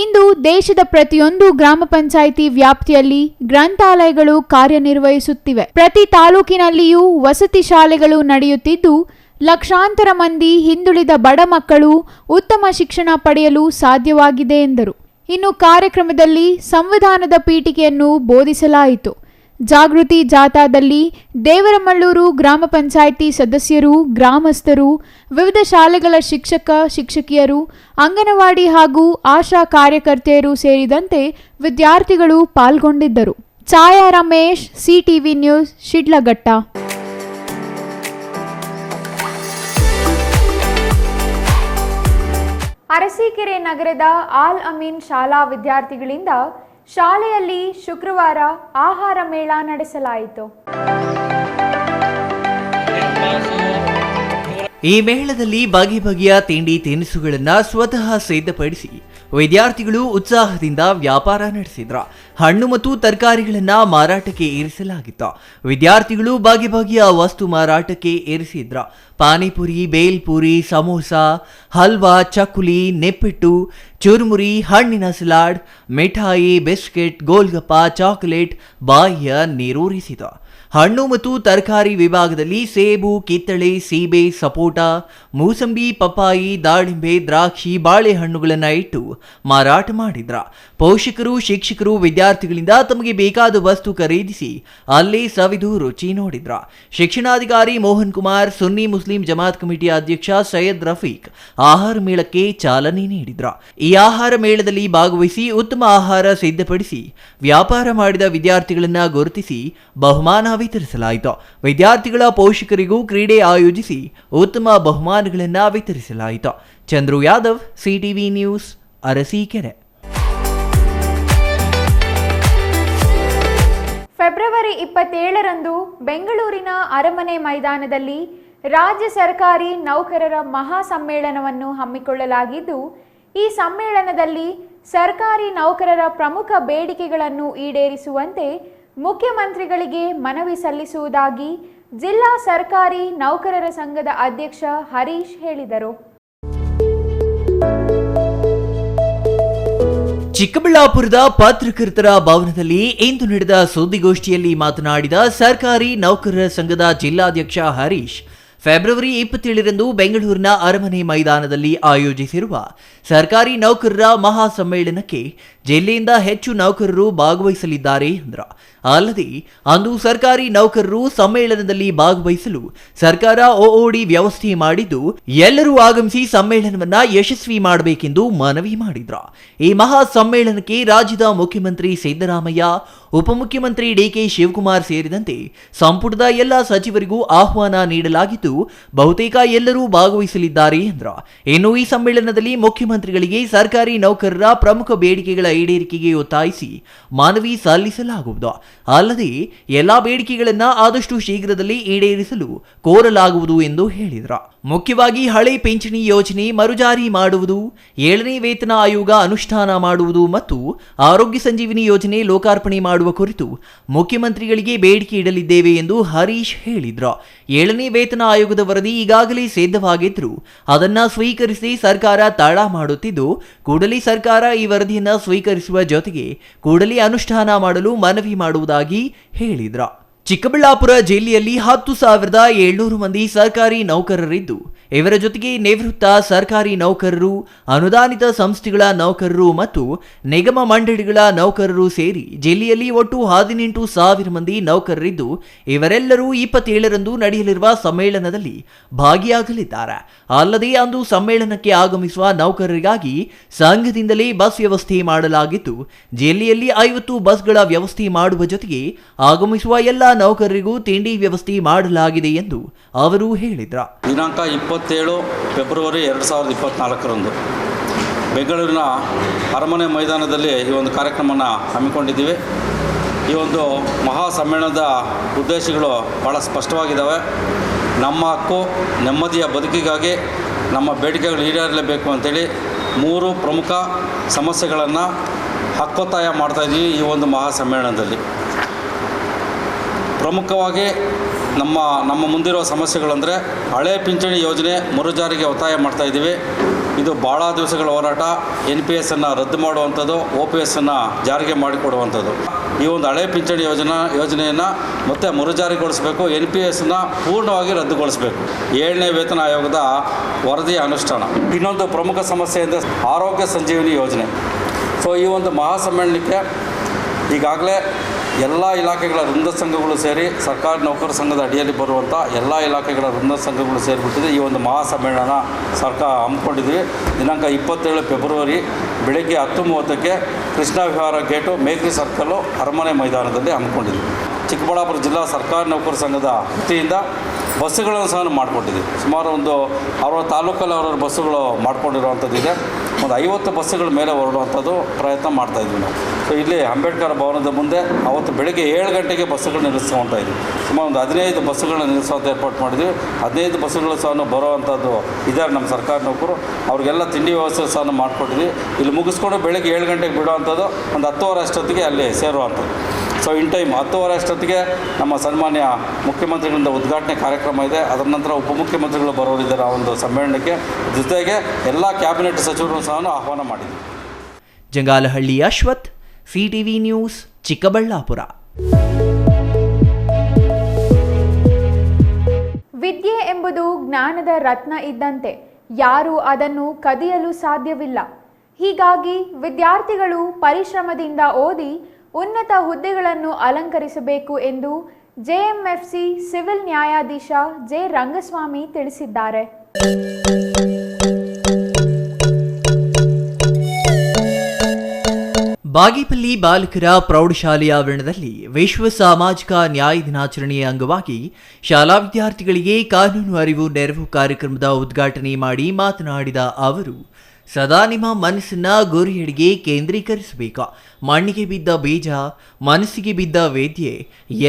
ಇಂದು ದೇಶದ ಪ್ರತಿಯೊಂದು ಗ್ರಾಮ ಪಂಚಾಯಿತಿ ವ್ಯಾಪ್ತಿಯಲ್ಲಿ ಗ್ರಂಥಾಲಯಗಳು ಕಾರ್ಯನಿರ್ವಹಿಸುತ್ತಿವೆ. ಪ್ರತಿ ತಾಲೂಕಿನಲ್ಲಿಯೂ ವಸತಿ ಶಾಲೆಗಳು ನಡೆಯುತ್ತಿದ್ದು ಲಕ್ಷಾಂತರ ಮಂದಿ ಹಿಂದುಳಿದ ಬಡ ಮಕ್ಕಳು ಉತ್ತಮ ಶಿಕ್ಷಣ ಪಡೆಯಲು ಸಾಧ್ಯವಾಗಿದೆ ಎಂದರು. ಇನ್ನು ಕಾರ್ಯಕ್ರಮದಲ್ಲಿ ಸಂವಿಧಾನದ ಪೀಠಿಕೆಯನ್ನು ಬೋಧಿಸಲಾಯಿತು. ಜಾಗೃತಿ ಜಾಥಾದಲ್ಲಿ ದೇವರಮಳ್ಳೂರು ಗ್ರಾಮ ಪಂಚಾಯಿತಿ ಸದಸ್ಯರು, ಗ್ರಾಮಸ್ಥರು, ವಿವಿಧ ಶಾಲೆಗಳ ಶಿಕ್ಷಕ ಶಿಕ್ಷಕಿಯರು, ಅಂಗನವಾಡಿ ಹಾಗೂ ಆಶಾ ಕಾರ್ಯಕರ್ತೆಯರು ಸೇರಿದಂತೆ ವಿದ್ಯಾರ್ಥಿಗಳು ಪಾಲ್ಗೊಂಡಿದ್ದರು. ಛಾಯಾ ರಮೇಶ್, ಸಿಟಿವಿ ನ್ಯೂಸ್, ಶಿಡ್ಲಘಟ್ಟ. ಅರಸೀಕೆರೆ ನಗರದ ಆಲ್ ಅಮೀನ್ ಶಾಲಾ ವಿದ್ಯಾರ್ಥಿಗಳಿಂದ ಶಾಲೆಯಲ್ಲಿ ಶುಕ್ರವಾರ ಆಹಾರ ಮೇಳ ನಡೆಸಲಾಯಿತು. ಈ ಮೇಳದಲ್ಲಿ ಬಗೆ ಬಗೆಯ ತಿಂಡಿ ತಿನಿಸುಗಳನ್ನು ಸ್ವತಃ ಸಿದ್ಧಪಡಿಸಿ ವಿದ್ಯಾರ್ಥಿಗಳು ಉತ್ಸಾಹದಿಂದ ವ್ಯಾಪಾರ ನಡೆಸಿದ್ರು. ಹಣ್ಣು ಮತ್ತು ತರಕಾರಿಗಳನ್ನು ಮಾರಾಟಕ್ಕೆ ಇರಿಸಲಾಗಿತ್ತು. ವಿದ್ಯಾರ್ಥಿಗಳು ಬಗೆ ಬಗೆಯ ವಸ್ತು ಮಾರಾಟಕ್ಕೆ ಇರಿಸಿದ್ರು. ಪಾನಿಪುರಿ, ಬೇಲ್ಪುರಿ, ಸಮೋಸ, ಹಲ್ವಾ, ಚಕ್ಕುಲಿ, ನಿಪ್ಪಿಟ್ಟು, ಚುರುಮುರಿ, ಹಣ್ಣಿನ ಸಲಾಡ್, ಮಿಠಾಯಿ, ಬಿಸ್ಕೆಟ್, ಗೋಲ್ಗಪ್ಪ, ಚಾಕೊಲೇಟ್ ಬಾಯಿಯ ನೀರೂರಿಸಿತು. ಹಣ್ಣು ಮತ್ತು ತರಕಾರಿ ವಿಭಾಗದಲ್ಲಿ ಸೇಬು, ಕಿತ್ತಳೆ, ಸೀಬೆ, ಸಪೋಟ, ಮೂಸಂಬಿ, ಪಪ್ಪಾಯಿ, ದಾಳಿಂಬೆ, ದ್ರಾಕ್ಷಿ, ಬಾಳೆಹಣ್ಣುಗಳನ್ನು ಇಟ್ಟು ಮಾರಾಟ ಮಾಡಿದ್ರ. ಪೋಷಕರು, ಶಿಕ್ಷಕರು ವಿದ್ಯಾರ್ಥಿಗಳಿಂದ ತಮಗೆ ಬೇಕಾದ ವಸ್ತು ಖರೀದಿಸಿ ಅಲ್ಲೇ ಸವಿದು ರುಚಿ ನೋಡಿದ್ರ. ಶಿಕ್ಷಣಾಧಿಕಾರಿ ಮೋಹನ್ ಕುಮಾರ್, ಸುನ್ನಿ ಮುಸ್ಲಿಂ ಜಮಾತ್ ಕಮಿಟಿ ಅಧ್ಯಕ್ಷ ಸೈಯದ್ ರಫೀಕ್ ಆಹಾರ ಮೇಳಕ್ಕೆ ಚಾಲನೆ ನೀಡಿದ್ರ. ಈ ಆಹಾರ ಮೇಳದಲ್ಲಿ ಭಾಗವಹಿಸಿ ಉತ್ತಮ ಆಹಾರ ಸಿದ್ಧಪಡಿಸಿ ವ್ಯಾಪಾರ ಮಾಡಿದ ವಿದ್ಯಾರ್ಥಿಗಳನ್ನ ಗುರುತಿಸಿ ಬಹುಮಾನ ವಿತರಿಸಲಾಯಿತು. ವಿದ್ಯಾರ್ಥಿಗಳ ಪೋಷಕರಿಗೂ ಕ್ರೀಡೆ ಆಯೋಜಿಸಿ ಉತ್ತಮ ಬಹುಮಾನಗಳನ್ನು ವಿತರಿಸಲಾಯಿತು. Chandru Yadav, CTV news, Arsikere. February 27ರಂದು ಬೆಂಗಳೂರಿನ ಅರಮನೆ ಮೈದಾನದಲ್ಲಿ ರಾಜ್ಯ ಸರ್ಕಾರಿ ನೌಕರರ ಮಹಾ ಸಮ್ಮೇಳನವನ್ನು ಹಮ್ಮಿಕೊಳ್ಳಲಾಗಿದ್ದು, ಈ ಸಮ್ಮೇಳನದಲ್ಲಿ ಸರ್ಕಾರಿ ನೌಕರರ ಪ್ರಮುಖ ಬೇಡಿಕೆಗಳನ್ನು ಈಡೇರಿಸುವಂತೆ ಮುಖ್ಯಮಂತ್ರಿಗಳಿಗೆ ಮನವಿ ಸಲ್ಲಿಸುವುದಾಗಿ ಜಿಲ್ಲಾ ಸರ್ಕಾರಿ ನೌಕರರ ಸಂಘದ ಅಧ್ಯಕ್ಷ ಹರೀಶ್ ಹೇಳಿದರು. ಚಿಕ್ಕಬಳ್ಳಾಪುರದ ಪತ್ರಕರ್ತರ ಭವನದಲ್ಲಿ ಇಂದು ನಡೆದ ಸುದ್ದಿಗೋಷ್ಠಿಯಲ್ಲಿ ಮಾತನಾಡಿದ ಸರ್ಕಾರಿ ನೌಕರರ ಸಂಘದ ಜಿಲ್ಲಾಧ್ಯಕ್ಷ ಹರೀಶ್, ಫೆಬ್ರವರಿ 27ರಂದು ಬೆಂಗಳೂರಿನ ಅರಮನೆ ಮೈದಾನದಲ್ಲಿ ಆಯೋಜಿಸಿರುವ ಸರ್ಕಾರಿ ನೌಕರರ ಮಹಾ ಸಮ್ಮೇಳನಕ್ಕೆ ಜಿಲ್ಲೆಯಿಂದ ಹೆಚ್ಚು ನೌಕರರು ಭಾಗವಹಿಸಲಿದ್ದಾರೆ ಎಂದರು. ಅಲ್ಲದೆ ಅಂದು ಸರ್ಕಾರಿ ನೌಕರರು ಸಮ್ಮೇಳನದಲ್ಲಿ ಭಾಗವಹಿಸಲು ಸರ್ಕಾರ ಒಒಡಿ ವ್ಯವಸ್ಥೆ ಮಾಡಿದ್ದು, ಎಲ್ಲರೂ ಆಗಮಿಸಿ ಸಮ್ಮೇಳನವನ್ನ ಯಶಸ್ವಿ ಮಾಡಬೇಕೆಂದು ಮನವಿ ಮಾಡಿದ್ರು. ಈ ಮಹಾ ಸಮ್ಮೇಳನಕ್ಕೆ ರಾಜ್ಯದ ಮುಖ್ಯಮಂತ್ರಿ ಸಿದ್ದರಾಮಯ್ಯ, ಉಪಮುಖ್ಯಮಂತ್ರಿ ಡಿಕೆ ಶಿವಕುಮಾರ್ ಸೇರಿದಂತೆ ಸಂಪುಟದ ಎಲ್ಲ ಸಚಿವರಿಗೂ ಆಹ್ವಾನ ನೀಡಲಾಗಿದ್ದು, ಬಹುತೇಕ ಎಲ್ಲರೂ ಭಾಗವಹಿಸಲಿದ್ದಾರೆ ಎಂದರು. ಇನ್ನು ಈ ಸಮ್ಮೇಳನದಲ್ಲಿ ಮುಖ್ಯಮಂತ್ರಿಗಳಿಗೆ ಸರ್ಕಾರಿ ನೌಕರರ ಪ್ರಮುಖ ಬೇಡಿಕೆಗಳ ಈಡೇರಿಕೆಗೆ ಒತ್ತಾಯಿಸಿ ಮನವಿ ಸಲ್ಲಿಸಲಾಗುವುದು. ಅಲ್ಲದೆ ಎಲ್ಲಾ ಬೇಡಿಕೆಗಳನ್ನು ಆದಷ್ಟು ಶೀಘ್ರದಲ್ಲಿ ಈಡೇರಿಸಲು ಕೋರಲಾಗುವುದು ಎಂದು ಹೇಳಿದರು. ಮುಖ್ಯವಾಗಿ ಹಳೆ ಪಿಂಚಣಿ ಯೋಜನೆ ಮರುಜಾರಿ ಮಾಡುವುದು, 7ನೇ ವೇತನ ಆಯೋಗ ಅನುಷ್ಠಾನ ಮಾಡುವುದು ಮತ್ತು ಆರೋಗ್ಯ ಸಂಜೀವಿನಿ ಯೋಜನೆ ಲೋಕಾರ್ಪಣೆ ಮಾಡುವ ಕುರಿತು ಮುಖ್ಯಮಂತ್ರಿಗಳಿಗೆ ಬೇಡಿಕೆ ಇಡಲಿದ್ದೇವೆ ಎಂದು ಹರೀಶ್ ಹೇಳಿದ್ರು. 7ನೇ ವೇತನ ಆಯೋಗದ ವರದಿ ಈಗಾಗಲೇ ಸಿದ್ಧವಾಗಿದ್ರು, ಅದನ್ನ ಸ್ವೀಕರಿಸಿ ಸರ್ಕಾರ ತಡ ಮಾಡುತ್ತಿದ್ದು, ಕೂಡಲೇ ಸರ್ಕಾರ ಈ ವರದಿಯನ್ನ ಸ್ವೀಕರಿಸುವ ಜೊತೆಗೆ ಕೂಡಲೇ ಅನುಷ್ಠಾನ ಮಾಡಲು ಮನವಿ ಮಾಡುವುದಾಗಿ ಹೇಳಿದ್ರು. ಚಿಕ್ಕಬಳ್ಳಾಪುರ ಜಿಲ್ಲೆಯಲ್ಲಿ 10,700 ಮಂದಿ ಸರ್ಕಾರಿ ನೌಕರರಿದ್ದು, ಇವರ ಜೊತೆಗೆ ನಿವೃತ್ತ ಸರ್ಕಾರಿ ನೌಕರರು, ಅನುದಾನಿತ ಸಂಸ್ಥೆಗಳ ನೌಕರರು ಮತ್ತು ನಿಗಮ ಮಂಡಳಿಗಳ ನೌಕರರು ಸೇರಿ ಜಿಲ್ಲೆಯಲ್ಲಿ ಒಟ್ಟು 18,000 ಮಂದಿ ನೌಕರರಿದ್ದು, ಇವರೆಲ್ಲರೂ 27ರಂದು ನಡೆಯಲಿರುವ ಸಮ್ಮೇಳನದಲ್ಲಿ ಭಾಗಿಯಾಗಲಿದ್ದಾರೆ. ಅಲ್ಲದೆ ಅಂದು ಸಮ್ಮೇಳನಕ್ಕೆ ಆಗಮಿಸುವ ನೌಕರರಿಗಾಗಿ ಸಂಘದಿಂದಲೇ ಬಸ್ ವ್ಯವಸ್ಥೆ ಮಾಡಲಾಗಿದ್ದು, ಜಿಲ್ಲೆಯಲ್ಲಿ 50 ಬಸ್ಗಳ ವ್ಯವಸ್ಥೆ ಮಾಡುವ ಜೊತೆಗೆ ಆಗಮಿಸುವ ಎಲ್ಲ ನೌಕರರಿಗೂ ತಿಂಡಿ ವ್ಯವಸ್ಥೆ ಮಾಡಲಾಗಿದೆ ಎಂದು ಅವರು ಹೇಳಿದರು. ದಿನಾಂಕ 27 ಫೆಬ್ರವರಿ 2024ರಂದು ಬೆಂಗಳೂರಿನ ಅರಮನೆ ಮೈದಾನದಲ್ಲಿ ಈ ಒಂದು ಕಾರ್ಯಕ್ರಮವನ್ನು ಹಮ್ಮಿಕೊಂಡಿದ್ದೀವಿ. ಈ ಒಂದು ಮಹಾ ಸಮ್ಮೇಳನದ ಉದ್ದೇಶಗಳು ಭಾಳ ಸ್ಪಷ್ಟವಾಗಿದ್ದಾವೆ. ನಮ್ಮ ಹಕ್ಕು ನೆಮ್ಮದಿಯ ಬದುಕಿಗಾಗಿ ನಮ್ಮ ಬೇಡಿಕೆಗಳು ಈಡೇರಲೇಬೇಕು ಅಂತೇಳಿ 3 ಪ್ರಮುಖ ಸಮಸ್ಯೆಗಳನ್ನು ಹಕ್ಕೊತ್ತಾಯ ಮಾಡ್ತಾಯಿದ್ದೀವಿ ಈ ಒಂದು ಮಹಾಸಮ್ಮೇಳನದಲ್ಲಿ. ಪ್ರಮುಖವಾಗಿ ನಮ್ಮ ಮುಂದಿರುವ ಸಮಸ್ಯೆಗಳಂದರೆ ಹಳೆ ಪಿಂಚಣಿ ಯೋಜನೆ ಮರುಜಾರಿಗೆ ಒತ್ತಾಯ ಮಾಡ್ತಾಯಿದ್ದೀವಿ. ಇದು ಭಾಳ ದಿವಸಗಳ ಹೋರಾಟ. NPS ರದ್ದು ಮಾಡುವಂಥದ್ದು, OPS ಜಾರಿಗೆ ಮಾಡಿಕೊಡುವಂಥದ್ದು. ಈ ಒಂದು ಹಳೆ ಪಿಂಚಣಿ ಯೋಜನೆಯನ್ನು ಮತ್ತೆ ಮರುಜಾರಿಗೊಳಿಸಬೇಕು. NPS ಪೂರ್ಣವಾಗಿ ರದ್ದುಗೊಳಿಸಬೇಕು. 7ನೇ ವೇತನ ಆಯೋಗದ ವರದಿಯ ಅನುಷ್ಠಾನ. ಇನ್ನೊಂದು ಪ್ರಮುಖ ಸಮಸ್ಯೆ ಅಂದರೆ ಆರೋಗ್ಯ ಸಂಜೀವಿನಿ ಯೋಜನೆ. ಸೊ ಈ ಒಂದು ಮಹಾಸಮ್ಮೇಳನಕ್ಕೆ ಈಗಾಗಲೇ ಎಲ್ಲ ಇಲಾಖೆಗಳ ವೃಂದ ಸಂಘಗಳು ಸೇರಿ ಸರ್ಕಾರಿ ನೌಕರ ಸಂಘದ ಅಡಿಯಲ್ಲಿ ಬರುವಂಥ ಎಲ್ಲ ಇಲಾಖೆಗಳ ವೃಂದ ಸಂಘಗಳು ಸೇರಿಬಿಟ್ಟಿದೆ. ಈ ಒಂದು ಮಹಾಸಮ್ಮೇಳನ ಸರ್ಕಾರ ಹಮ್ಮಿಕೊಂಡಿದ್ದೀವಿ. ದಿನಾಂಕ 27 ಫೆಬ್ರವರಿ ಬೆಳಗ್ಗೆ 10:30ಕ್ಕೆ ಕೃಷ್ಣ ವಿಹಾರ ಗೇಟು, ಮೇಕ್ರಿ ಸರ್ಕಲ್ಲು, ಅರಮನೆ ಮೈದಾನದಲ್ಲಿ ಹಮ್ಮಿಕೊಂಡಿದ್ದೀವಿ. ಚಿಕ್ಕಬಳ್ಳಾಪುರ ಜಿಲ್ಲಾ ಸರ್ಕಾರಿ ನೌಕರ ಸಂಘದ ವತಿಯಿಂದ ಬಸ್ಸುಗಳನ್ನು ಸಹ ಮಾಡಿಕೊಟ್ಟಿದ್ದೀವಿ. ಸುಮಾರು ಒಂದು 60 ತಾಲೂಕಲ್ಲಿ ಅವರ ಬಸ್ಸುಗಳು ಮಾಡ್ಕೊಂಡಿರುವಂಥದ್ದು ಇದೆ. ಒಂದು 50 ಬಸ್ಸುಗಳ ಮೇಲೆ ಹೊರಡುವಂಥದ್ದು ಪ್ರಯತ್ನ ಮಾಡ್ತಾಯಿದ್ವಿ ನಾವು. ಸೊ ಇಲ್ಲಿ ಅಂಬೇಡ್ಕರ್ ಭವನದ ಮುಂದೆ ಅವತ್ತು ಬೆಳಗ್ಗೆ 7 ಗಂಟೆಗೆ ಬಸ್ಸುಗಳು ನಿಲ್ಲಿಸ್ಕೊಳ್ತಾ ಇದ್ವಿ. ಸುಮಾರು ಒಂದು 15 ಬಸ್ಸುಗಳನ್ನ ನಿಲ್ಲಿಸುವಂಥ ಏರ್ಪಾಟ್ ಮಾಡಿದ್ವಿ. 15 ಬಸ್ಸುಗಳು ಸಹ ಬರೋವಂಥದ್ದು ಇದ್ದಾರೆ ನಮ್ಮ ಸರ್ಕಾರಿ ನೌಕರು. ಅವ್ರಿಗೆಲ್ಲ ತಿಂಡಿ ವ್ಯವಸ್ಥೆ ಸಹ ಮಾಡಿಕೊಟ್ಟಿದ್ವಿ. ಇಲ್ಲಿ ಮುಗಿಸ್ಕೊಂಡು ಬೆಳಗ್ಗೆ 7 ಗಂಟೆಗೆ ಬಿಡುವಂಥದ್ದು, ಒಂದು 10:15 ಅಷ್ಟೊತ್ತಿಗೆ ಅಲ್ಲಿ ಸೇರುವಂಥದ್ದು. ಸೊ ಇನ್ ಟೈಮ್ 10:15 ಅಷ್ಟೊತ್ತಿಗೆ ನಮ್ಮ ಸನ್ಮಾನ್ಯ ಮುಖ್ಯಮಂತ್ರಿಗಳಿಂದ ಉದ್ಘಾಟನೆ ಕಾರ್ಯಕ್ರಮ ಇದೆ. ಅದರ ನಂತರ ಉಪಮುಖ್ಯಮಂತ್ರಿಗಳು ಬರೋರಿದ್ದಾರೆ ಆ ಒಂದು ಸಮ್ಮೇಳನಕ್ಕೆ. ಜೊತೆಗೆ ಎಲ್ಲ ಕ್ಯಾಬಿನೆಟ್ ಸಚಿವರನ್ನು ಸಹ ಆಹ್ವಾನ ಮಾಡಿದ್ವಿ. Jangalahalli Ashwath, CTV news, Chikkaballapur. ವಿದ್ಯೆ ಎಂಬುದು ಜ್ಞಾನದ ರತ್ನ ಇದ್ದಂತೆ, ಯಾರೂ ಅದನ್ನು ಕದಿಯಲು ಸಾಧ್ಯವಿಲ್ಲ. ಹೀಗಾಗಿ ವಿದ್ಯಾರ್ಥಿಗಳು ಪರಿಶ್ರಮದಿಂದ ಓದಿ ಉನ್ನತ ಹುದ್ದೆಗಳನ್ನು ಅಲಂಕರಿಸಬೇಕು ಎಂದು JMFC ಸಿವಿಲ್ ನ್ಯಾಯಾಧೀಶ ಜೆ ರಂಗಸ್ವಾಮಿ ತಿಳಿಸಿದ್ದಾರೆ. ಬಾಗೇಪಲ್ಲಿ ಬಾಲಕರ ಪ್ರೌಢಶಾಲೆಯ ಆವರಣದಲ್ಲಿ ವಿಶ್ವ ಸಾಮಾಜಿಕ ನ್ಯಾಯ ದಿನಾಚರಣೆಯ ಅಂಗವಾಗಿ ಶಾಲಾ ವಿದ್ಯಾರ್ಥಿಗಳಿಗೆ ಕಾನೂನು ಅರಿವು ನೆರವು ಕಾರ್ಯಕ್ರಮದ ಉದ್ಘಾಟನೆ ಮಾಡಿ ಮಾತನಾಡಿದ ಅವರು, ಸದಾ ನಿಮ್ಮ ಮನಸ್ಸನ್ನ ಗುರಿಯೆಡೆಗೆ ಕೇಂದ್ರೀಕರಿಸಬೇಕು. ಮಣ್ಣಿಗೆ ಬಿದ್ದ ಬೀಜ, ಮನಸ್ಸಿಗೆ ಬಿದ್ದ ವೇದ್ಯೆ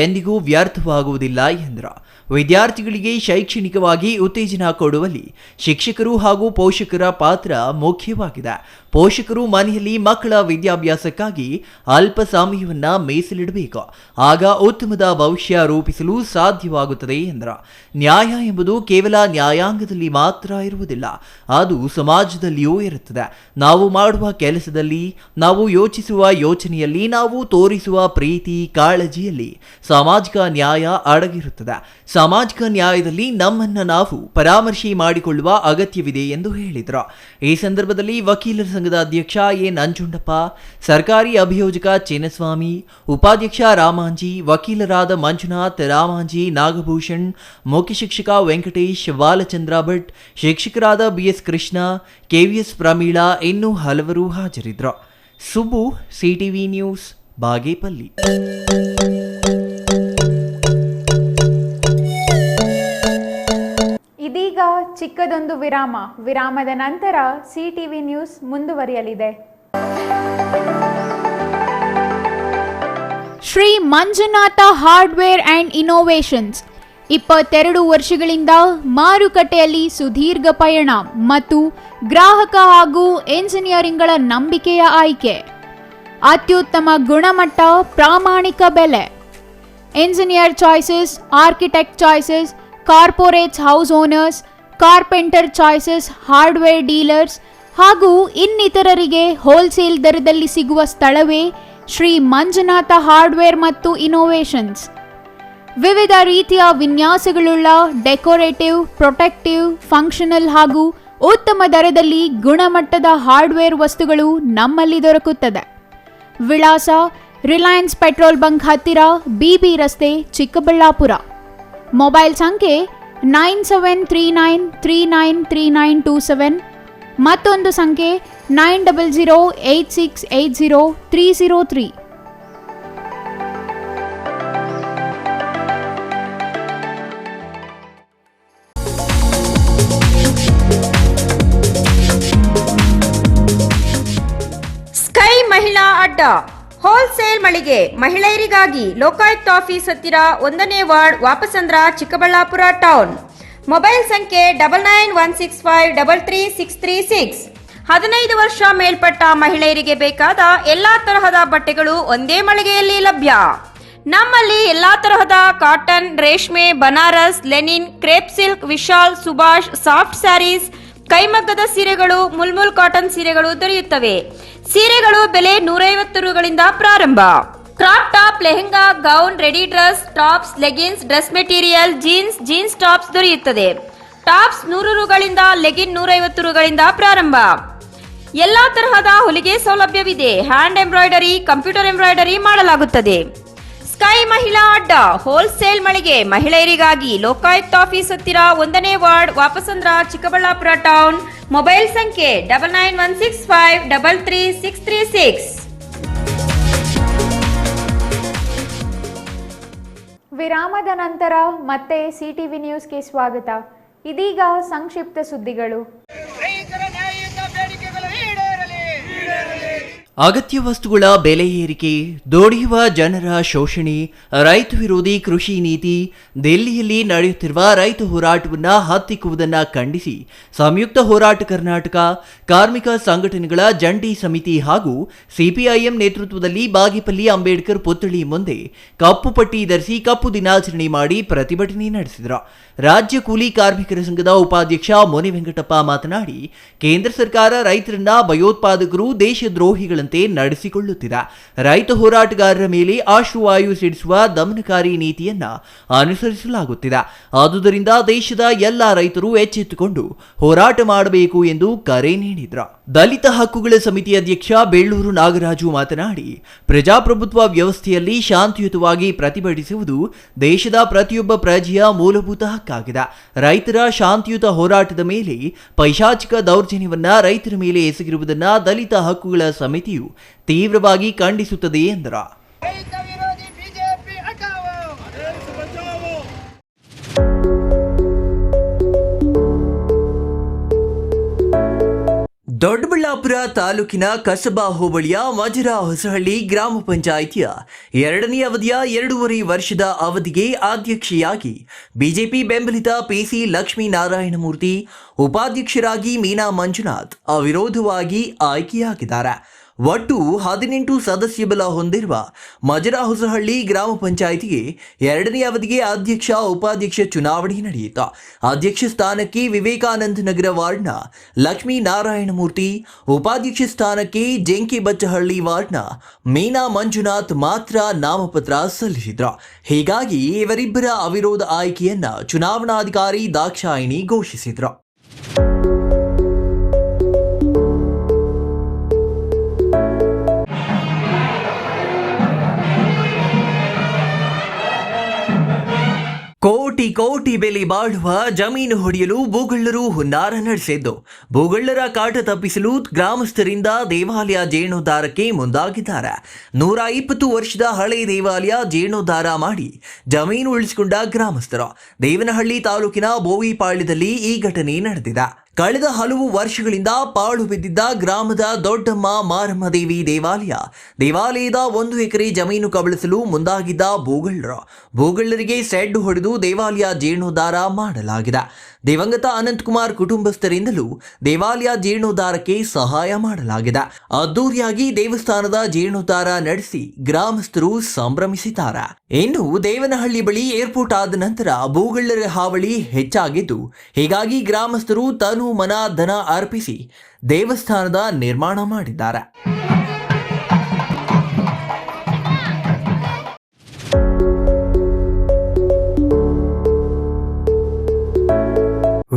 ಎಂದಿಗೂ ವ್ಯರ್ಥವಾಗುವುದಿಲ್ಲ ಎಂದರು. ವಿದ್ಯಾರ್ಥಿಗಳಿಗೆ ಶೈಕ್ಷಣಿಕವಾಗಿ ಉತ್ತೇಜನ ಕೊಡುವಲ್ಲಿ ಶಿಕ್ಷಕರು ಹಾಗೂ ಪೋಷಕರ ಪಾತ್ರ ಮುಖ್ಯವಾಗಿದೆ. ಪೋಷಕರು ಮನೆಯಲ್ಲಿ ಮಕ್ಕಳ ವಿದ್ಯಾಭ್ಯಾಸಕ್ಕಾಗಿ ಅಲ್ಪ ಸಮಯವನ್ನ ಮೀಸಲಿಡಬೇಕು. ಆಗ ಉತ್ತಮದ ಭವಿಷ್ಯ ರೂಪಿಸಲು ಸಾಧ್ಯವಾಗುತ್ತದೆ ಎಂದರು. ನ್ಯಾಯ ಎಂಬುದು ಕೇವಲ ನ್ಯಾಯಾಂಗದಲ್ಲಿ ಮಾತ್ರ ಇರುವುದಿಲ್ಲ, ಅದು ಸಮಾಜದಲ್ಲಿಯೂ ಇರುತ್ತದೆ. ನಾವು ಮಾಡುವ ಕೆಲಸದಲ್ಲಿ, ನಾವು ಯೋಚಿಸುವ ಯೋಚನೆಯಲ್ಲಿ, ನಾವು ತೋರಿಸುವ ಪ್ರೀತಿ ಕಾಳಜಿಯಲ್ಲಿ ಸಾಮಾಜಿಕ ನ್ಯಾಯ ಅಡಗಿರುತ್ತದೆ. ಸಾಮಾಜಿಕ ನ್ಯಾಯದಲ್ಲಿ ನಮ್ಮನ್ನ ನಾವು ಪರಾಮರ್ಶೆ ಮಾಡಿಕೊಳ್ಳುವ ಅಗತ್ಯವಿದೆ ಎಂದು ಹೇಳಿದರು. ಈ ಸಂದರ್ಭದಲ್ಲಿ ವಕೀಲರ ಸಂಘದ ಅಧ್ಯಕ್ಷ ಎ ನಂಜುಂಡಪ್ಪ, ಸರ್ಕಾರಿ ಅಭಿಯೋಜಕ ಚಿನ್ನಸ್ವಾಮಿ, ಉಪಾಧ್ಯಕ್ಷ ರಾಮಾಂಜಿ, ವಕೀಲರಾದ ಮಂಜುನಾಥ್, ರಾಮಾಂಜಿ, ನಾಗಭೂಷಣ್, ಮುಖ್ಯ ಶಿಕ್ಷಕ ವೆಂಕಟೇಶ್, ಬಾಲಚಂದ್ರ ಭಟ್, ಶಿಕ್ಷಕರಾದ BS ಕೃಷ್ಣ, KVS ಪ್ರಮೀಳಾ, ಇನ್ನೂ ಹಲವರು ಹಾಜರಿದ್ದರು. Subbu, CTV news, Bagepalli. ಇದೀಗ ಚಿಕ್ಕದೊಂದು ವಿರಾಮದ ನಂತರ CTV ನ್ಯೂಸ್ ಮುಂದುವರಿಯಲಿದೆ. Shri Manjunatha hardware and innovations 22 ವರ್ಷಗಳಿಂದ ಮಾರುಕಟ್ಟೆಯಲ್ಲಿ ಸುದೀರ್ಘ ಪಯಣ ಮತ್ತು ಗ್ರಾಹಕ ಹಾಗೂ ಎಂಜಿನಿಯರಿಂಗ್ಗಳ ನಂಬಿಕೆಯ ಆಯ್ಕೆ. ಅತ್ಯುತ್ತಮ ಗುಣಮಟ್ಟ, ಪ್ರಾಮಾಣಿಕ ಬೆಲೆ. Engineer choices, architect choices, corporates, house owners, carpenter choices, hardware dealers ಹಾಗೂ ಇನ್ನಿತರರಿಗೆ ಹೋಲ್ಸೇಲ್ ದರದಲ್ಲಿ ಸಿಗುವ ಸ್ಥಳವೇ ಶ್ರೀ ಮಂಜುನಾಥ ಹಾರ್ಡ್ವೇರ್ ಮತ್ತು ಇನೋವೇಷನ್ಸ್. ವಿವಿಧ ರೀತಿಯ ವಿನ್ಯಾಸಗಳುಳ್ಳ ಡೆಕೋರೇಟಿವ್, ಪ್ರೊಟೆಕ್ಟಿವ್, ಫಂಕ್ಷನಲ್ ಹಾಗೂ ಉತ್ತಮ ದರದಲ್ಲಿ ಗುಣಮಟ್ಟದ ಹಾರ್ಡ್ವೇರ್ ವಸ್ತುಗಳು ನಮ್ಮಲ್ಲಿ ದೊರಕುತ್ತದೆ. ವಿಳಾಸ: ರಿಲಯನ್ಸ್ ಪೆಟ್ರೋಲ್ ಬಂಕ್ ಹತ್ತಿರ, BB ರಸ್ತೆ, ಚಿಕ್ಕಬಳ್ಳಾಪುರ. ಮೊಬೈಲ್ ಸಂಖ್ಯೆ 9739393927, ಮತ್ತೊಂದು ಸಂಖ್ಯೆ 9008680303. ಸ್ಕೈ ಮಹಿಳಾ ಅಡ್ಡ ಹೋಲ್ಸೇಲ್ ಮಳಿಗೆ ಮಹಿಳೆಯರಿಗಾಗಿ ಲೋಕಾಯುಕ್ತ ಆಫೀಸ್ ಹತ್ತಿರ 1ನೇ ward, Vapasandra, Chikkaballapur town. Mobile ಸಂಖ್ಯೆ 9916533636. 15 ವರ್ಷ ಮೇಲ್ಪಟ್ಟ ಮಹಿಳೆಯರಿಗೆ ಬೇಕಾದ ಎಲ್ಲಾ ತರಹದ ಬಟ್ಟೆಗಳು ಒಂದೇ ಮಳಿಗೆಯಲ್ಲಿ ಲಭ್ಯ. ನಮ್ಮಲ್ಲಿ ಎಲ್ಲಾ ತರಹದ ಕಾಟನ್, ರೇಷ್ಮೆ, Banaras, linen, crepe silk, Vishal, Subhash, soft sarees, ಕೈಮಗ್ಗದ ಸೀರೆಗಳು, ಮುಲ್ಮುಲ್ ಕಾಟನ್ ಸೀರೆಗಳು ದೊರೆಯುತ್ತವೆ. ಸೀರೆಗಳು ಬೆಲೆ 150 ರುಗಳಿಂದ ಪ್ರಾರಂಭ. Crop top, lehenga, gown, ready dress, tops, leggings, dress material, jeans tops ದೊರೆಯುತ್ತದೆ. ಟಾಪ್ಸ್ 100 ರುಗಳಿಂದ, ಲೆಗಿನ್ 150 ರುಗಳಿಂದ ಪ್ರಾರಂಭ. ಎಲ್ಲಾ ತರಹದ ಹೊಲಿಗೆ ಸೌಲಭ್ಯವಿದೆ. ಹ್ಯಾಂಡ್ ಎಂಬ್ರಾಯ್ಡರಿ, ಕಂಪ್ಯೂಟರ್ ಎಂಬ್ರಾಯ್ಡರಿ ಮಾಡಲಾಗುತ್ತದೆ. ಸ್ಕೈ ಮಹಿಳಾ ಅಡ್ಡ ಹೋಲ್ಸೇಲ್ ಮಳಿಗೆ ಮಹಿಳೆಯರಿಗಾಗಿ ಲೋಕಾಯುಕ್ತ ಆಫೀಸ್ ಹತ್ತಿರ 1ನೇ ward, Vapasandra, Chikkaballapur town. Mobile ಸಂಖ್ಯೆ 9916533636. ವಿರಾಮದ ನಂತರ ಮತ್ತೆ ಸಿಟಿವಿ ನ್ಯೂಸ್ಗೆ ಸ್ವಾಗತ. ಇದೀಗ ಸಂಕ್ಷಿಪ್ತ ಸುದ್ದಿಗಳು. ಅಗತ್ಯ ವಸ್ತುಗಳ ಬೆಲೆ ಏರಿಕೆ, ದುಡಿಯುವ ಜನರ ಶೋಷಣೆ, ರೈತ ವಿರೋಧಿ ಕೃಷಿ ನೀತಿ, ದಿಲ್ಲಿಯಲ್ಲಿ ನಡೆಯುತ್ತಿರುವ ರೈತ ಹೋರಾಟವನ್ನು ಹತ್ತಿಕ್ಕುವುದನ್ನು ಖಂಡಿಸಿ ಸಂಯುಕ್ತ ಹೋರಾಟ ಕರ್ನಾಟಕ, ಕಾರ್ಮಿಕ ಸಂಘಟನೆಗಳ ಜಂಟಿ ಸಮಿತಿ ಹಾಗೂ ಸಿಪಿಐಎಂ ನೇತೃತ್ವದಲ್ಲಿ ಬಾಗೇಪಲ್ಲಿ ಅಂಬೇಡ್ಕರ್ ಪುತ್ಥಳಿ ಮುಂದೆ ಕಪ್ಪು ಪಟ್ಟಿ ಧರಿಸಿ ಕಪ್ಪು ದಿನಾಚರಣೆ ಮಾಡಿ ಪ್ರತಿಭಟನೆ ನಡೆಸಿದರು. ರಾಜ್ಯ ಕೂಲಿ ಕಾರ್ಮಿಕರ ಸಂಘದ ಉಪಾಧ್ಯಕ್ಷ ಮುನಿ ವೆಂಕಟಪ್ಪ ಮಾತನಾಡಿ, ಕೇಂದ್ರ ಸರ್ಕಾರ ರೈತರನ್ನ ಭಯೋತ್ಪಾದಕರು, ದೇಶದ್ರೋಹಿಗಳಂತೆ ನಡೆಸಿಕೊಳ್ಳುತ್ತಿದೆ. ರೈತ ಹೋರಾಟಗಾರರ ಮೇಲೆ ಆಶ್ರುವಾಯು ಸಿಡಿಸುವ ದಮನಕಾರಿ ನೀತಿಯನ್ನ ಅನುಸರಿಸಲಾಗುತ್ತಿದೆ. ಆದುದರಿಂದ ದೇಶದ ಎಲ್ಲ ರೈತರು ಎಚ್ಚೆತ್ತುಕೊಂಡು ಹೋರಾಟ ಮಾಡಬೇಕು ಎಂದು ಕರೆ ನೀಡಿದರು. ದಲಿತ ಹಕ್ಕುಗಳ ಸಮಿತಿ ಅಧ್ಯಕ್ಷ ಬೆಳ್ಳೂರು ನಾಗರಾಜು ಮಾತನಾಡಿ, ಪ್ರಜಾಪ್ರಭುತ್ವ ವ್ಯವಸ್ಥೆಯಲ್ಲಿ ಶಾಂತಿಯುತವಾಗಿ ಪ್ರತಿಭಟಿಸುವುದು ದೇಶದ ಪ್ರತಿಯೊಬ್ಬ ಪ್ರಜೆಯ ಮೂಲಭೂತ ಹಕ್ಕಾಗಿದೆ. ರೈತರ ಶಾಂತಿಯುತ ಹೋರಾಟದ ಮೇಲೆ ಪೈಶಾಚಿಕ ದೌರ್ಜನ್ಯವನ್ನ ರೈತರ ಮೇಲೆ ಎಸಗಿರುವುದನ್ನ ದಲಿತ ಹಕ್ಕುಗಳ ಸಮಿತಿಯು ತೀವ್ರವಾಗಿ ಖಂಡಿಸುತ್ತದೆ ಎಂದರು. ದೊಡ್ಡಬಳ್ಳಾಪುರ ತಾಲೂಕಿನ ಕಸಬಾ ಹೋಬಳಿಯ ಮಜರಾ ಹೊಸಹಳ್ಳಿ ಗ್ರಾಮ ಪಂಚಾಯಿತಿಯ 2ನೇ ಅವಧಿಯ 2.5 ವರ್ಷದ ಅವಧಿಗೆ ಅಧ್ಯಕ್ಷೆಯಾಗಿ ಬಿಜೆಪಿ ಬೆಂಬಲಿತ ಪಿಸಿ ಲಕ್ಷ್ಮೀನಾರಾಯಣಮೂರ್ತಿ, ಉಪಾಧ್ಯಕ್ಷರಾಗಿ ಮೀನಾ ಮಂಜುನಾಥ್ ಅವಿರೋಧವಾಗಿ ಆಯ್ಕೆಯಾಗಿದ್ದಾರೆ. ಒಟ್ಟು 18 ಸದಸ್ಯ ಬಲ ಹೊಂದಿರುವ ಮಜರಾ ಹೊಸಹಳ್ಳಿ ಗ್ರಾಮ ಪಂಚಾಯಿತಿಗೆ 2ನೇ ಅವಧಿಗೆ ಅಧ್ಯಕ್ಷ, ಉಪಾಧ್ಯಕ್ಷ ಚುನಾವಣೆ ನಡೆಯಿತು. ಅಧ್ಯಕ್ಷ ಸ್ಥಾನಕ್ಕೆ ವಿವೇಕಾನಂದ ನಗರ ವಾರ್ಡ್ನ ಲಕ್ಷ್ಮೀನಾರಾಯಣಮೂರ್ತಿ, ಉಪಾಧ್ಯಕ್ಷ ಸ್ಥಾನಕ್ಕೆ ಜೆಂಕಿಬಚ್ಚಹಳ್ಳಿ ವಾರ್ಡ್ನ ಮೀನಾ ಮಂಜುನಾಥ್ ಮಾತ್ರ ನಾಮಪತ್ರ ಸಲ್ಲಿಸಿದ್ರು. ಹೀಗಾಗಿ ಇವರಿಬ್ಬರ ಅವಿರೋಧ ಆಯ್ಕೆಯನ್ನ ಚುನಾವಣಾಧಿಕಾರಿ ದಾಕ್ಷಾಯಿಣಿ ಘೋಷಿಸಿದ್ರು. ಕೋಟಿ ಕೋಟಿ ಬೆಲೆ ಬಾಳುವ ಜಮೀನು ಹೊಡೆಯಲು ಭೂಗಳ್ಳರು ಹುನ್ನಾರ ನಡೆಸಿದ್ದು, ಭೂಗಳ್ಳರ ಕಾಟ ತಪ್ಪಿಸಲು ಗ್ರಾಮಸ್ಥರಿಂದ ದೇವಾಲಯ ಜೀರ್ಣೋದ್ಧಾರಕ್ಕೆ ಮುಂದಾಗಿದ್ದಾರೆ. 120 ವರ್ಷದ ಹಳೆ ದೇವಾಲಯ ಜೀರ್ಣೋದ್ಧಾರ ಮಾಡಿ ಜಮೀನು ಉಳಿಸಿಕೊಂಡ ಗ್ರಾಮಸ್ಥರು. ದೇವನಹಳ್ಳಿ ತಾಲೂಕಿನ ಬೋವಿಪಾಳ್ಯದಲ್ಲಿ ಈ ಘಟನೆ ನಡೆದಿದೆ. ಕಳೆದ ಹಲವು ವರ್ಷಗಳಿಂದ ಪಾಳು ಬಿದ್ದಿದ್ದ ಗ್ರಾಮದ ದೊಡ್ಡಮ್ಮ ಮಾರಮ್ಮ ದೇವಿ ದೇವಾಲಯದ 1 ಎಕರೆ ಜಮೀನು ಕಬಳಿಸಲು ಮುಂದಾಗಿದ್ದ ಭೂಗಳ್ಳರಿಗೆ ಸೆಡ್ ಹೊಡೆದು ದೇವಾಲಯ ಜೀರ್ಣೋದ್ಧಾರ ಮಾಡಲಾಗಿದೆ. ದಿವಂಗತ ಅನಂತಕುಮಾರ್ ಕುಟುಂಬಸ್ಥರಿಂದಲೂ ದೇವಾಲಯ ಜೀರ್ಣೋದ್ಧಾರಕ್ಕೆ ಸಹಾಯ ಮಾಡಲಾಗಿದೆ. ಅದ್ದೂರಿಯಾಗಿ ದೇವಸ್ಥಾನದ ಜೀರ್ಣೋದ್ಧಾರ ನಡೆಸಿ ಗ್ರಾಮಸ್ಥರು ಸಂಭ್ರಮಿಸಿದ್ದಾರೆ. ಇನ್ನು ದೇವನಹಳ್ಳಿ ಬಳಿ ಏರ್ಪೋರ್ಟ್ ಆದ ನಂತರ ಭೂಗಳ್ಳರ ಹಾವಳಿ ಹೆಚ್ಚಾಗಿದ್ದು, ಹೀಗಾಗಿ ಗ್ರಾಮಸ್ಥರು ತನು ಮನ ಧನ ಅರ್ಪಿಸಿ ದೇವಸ್ಥಾನದ ನಿರ್ಮಾಣ ಮಾಡಿದ್ದಾರೆ.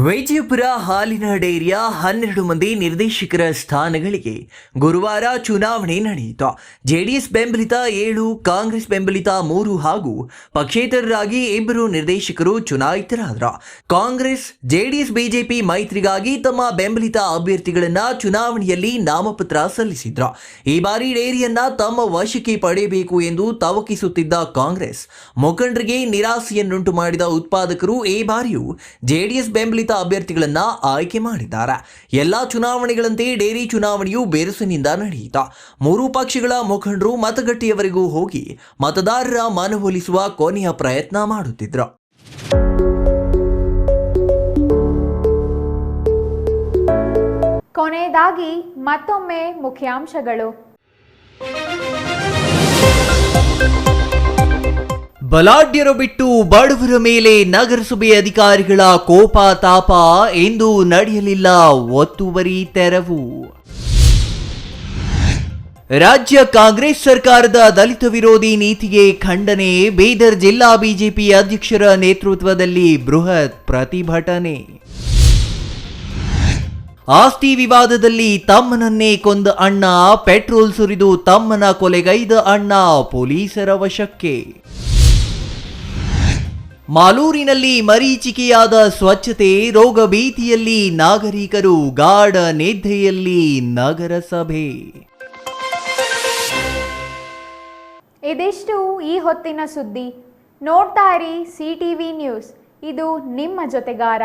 ವಿಜಯಪುರ ಹಾಲಿನ ಡೈರಿಯ 12 ಮಂದಿ ನಿರ್ದೇಶಕರ ಸ್ಥಾನಗಳಿಗೆ ಗುರುವಾರ ಚುನಾವಣೆ ನಡೆಯಿತು. ಜೆಡಿಎಸ್ ಬೆಂಬಲಿತ 7, ಕಾಂಗ್ರೆಸ್ ಬೆಂಬಲಿತ 3 ಹಾಗೂ ಪಕ್ಷೇತರರಾಗಿ 2 ನಿರ್ದೇಶಕರು ಚುನಾಯಿತರಾದರು. ಕಾಂಗ್ರೆಸ್, ಜೆಡಿಎಸ್, ಬಿಜೆಪಿ ಮೈತ್ರಿಗಾಗಿ ತಮ್ಮ ಬೆಂಬಲಿತ ಅಭ್ಯರ್ಥಿಗಳನ್ನ ಚುನಾವಣೆಯಲ್ಲಿ ನಾಮಪತ್ರ ಸಲ್ಲಿಸಿದ್ರು. ಈ ಬಾರಿ ಡೈರಿಯನ್ನ ತಮ್ಮ ವಶಕ್ಕೆ ಪಡೆಯಬೇಕು ಎಂದು ತವಕಿಸುತ್ತಿದ್ದ ಕಾಂಗ್ರೆಸ್ ಮುಖಂಡರಿಗೆ ನಿರಾಸೆಯನ್ನುಂಟು ಮಾಡಿದ ಉತ್ಪಾದಕರು ಈ ಬಾರಿಯೂ ಜೆಡಿಎಸ್ ಬೆಂಬಲಿತ ಅಭ್ಯರ್ಥಿಗಳನ್ನ ಆಯ್ಕೆ ಮಾಡಿದ್ದಾರೆ. ಎಲ್ಲಾ ಚುನಾವಣೆಗಳಂತೆ ಡೈರಿ ಚುನಾವಣೆಯು ಬೇರಸಿನಿಂದ ನಡೆಯಿತು. 3 ಪಕ್ಷಗಳ ಮುಖಂಡರು ಮತಗಟ್ಟೆಯವರೆಗೂ ಹೋಗಿ ಮತದಾರರ ಮನವೊಲಿಸುವ ಕೊನೆಯ ಪ್ರಯತ್ನ ಮಾಡುತ್ತಿದ್ರು. ಕೊನೆಯದಾಗಿ ಮತ್ತೊಮ್ಮೆ ಮುಖ್ಯಾಂಶಗಳು. ಬಲಾಢ್ಯರು ಬಿಟ್ಟು ಬಡವರ ಮೇಲೆ ನಗರಸಭೆ ಅಧಿಕಾರಿಗಳ ಕೋಪ ತಾಪ, ಎಂದು ನಡೆಯಲಿಲ್ಲ ಒತ್ತುವರಿ ತೆರವು. ರಾಜ್ಯ ಕಾಂಗ್ರೆಸ್ ಸರ್ಕಾರದ ದಲಿತ ವಿರೋಧಿ ನೀತಿಗೆ ಖಂಡನೆ, ಬೀದರ್ ಜಿಲ್ಲಾ ಬಿಜೆಪಿ ಅಧ್ಯಕ್ಷರ ನೇತೃತ್ವದಲ್ಲಿ ಬೃಹತ್ ಪ್ರತಿಭಟನೆ. ಆಸ್ತಿ ವಿವಾದದಲ್ಲಿ ತಮ್ಮನನ್ನೇ ಕೊಂದ ಅಣ್ಣ, ಪೆಟ್ರೋಲ್ ಸುರಿದು ತಮ್ಮನ ಕೊಲೆಗೈದ ಅಣ್ಣ ಪೊಲೀಸರ ವಶಕ್ಕೆ. ಮಾಲೂರಿನಲ್ಲಿ ಮರೀಚಿಕೆಯಾದ ಸ್ವಚ್ಛತೆ, ರೋಗ ಭೀತಿಯಲ್ಲಿ ನಾಗರಿಕರು, ಗಾಢ ನಿದ್ದೆಯಲ್ಲಿ ನಗರಸಭೆ. ಇದಿಷ್ಟು ಈ ಹೊತ್ತಿನ ಸುದ್ದಿ. ನೋಡ್ತಾ ಇರಿ CTV ನ್ಯೂಸ್, ಇದು ನಿಮ್ಮ ಜೊತೆಗಾರ.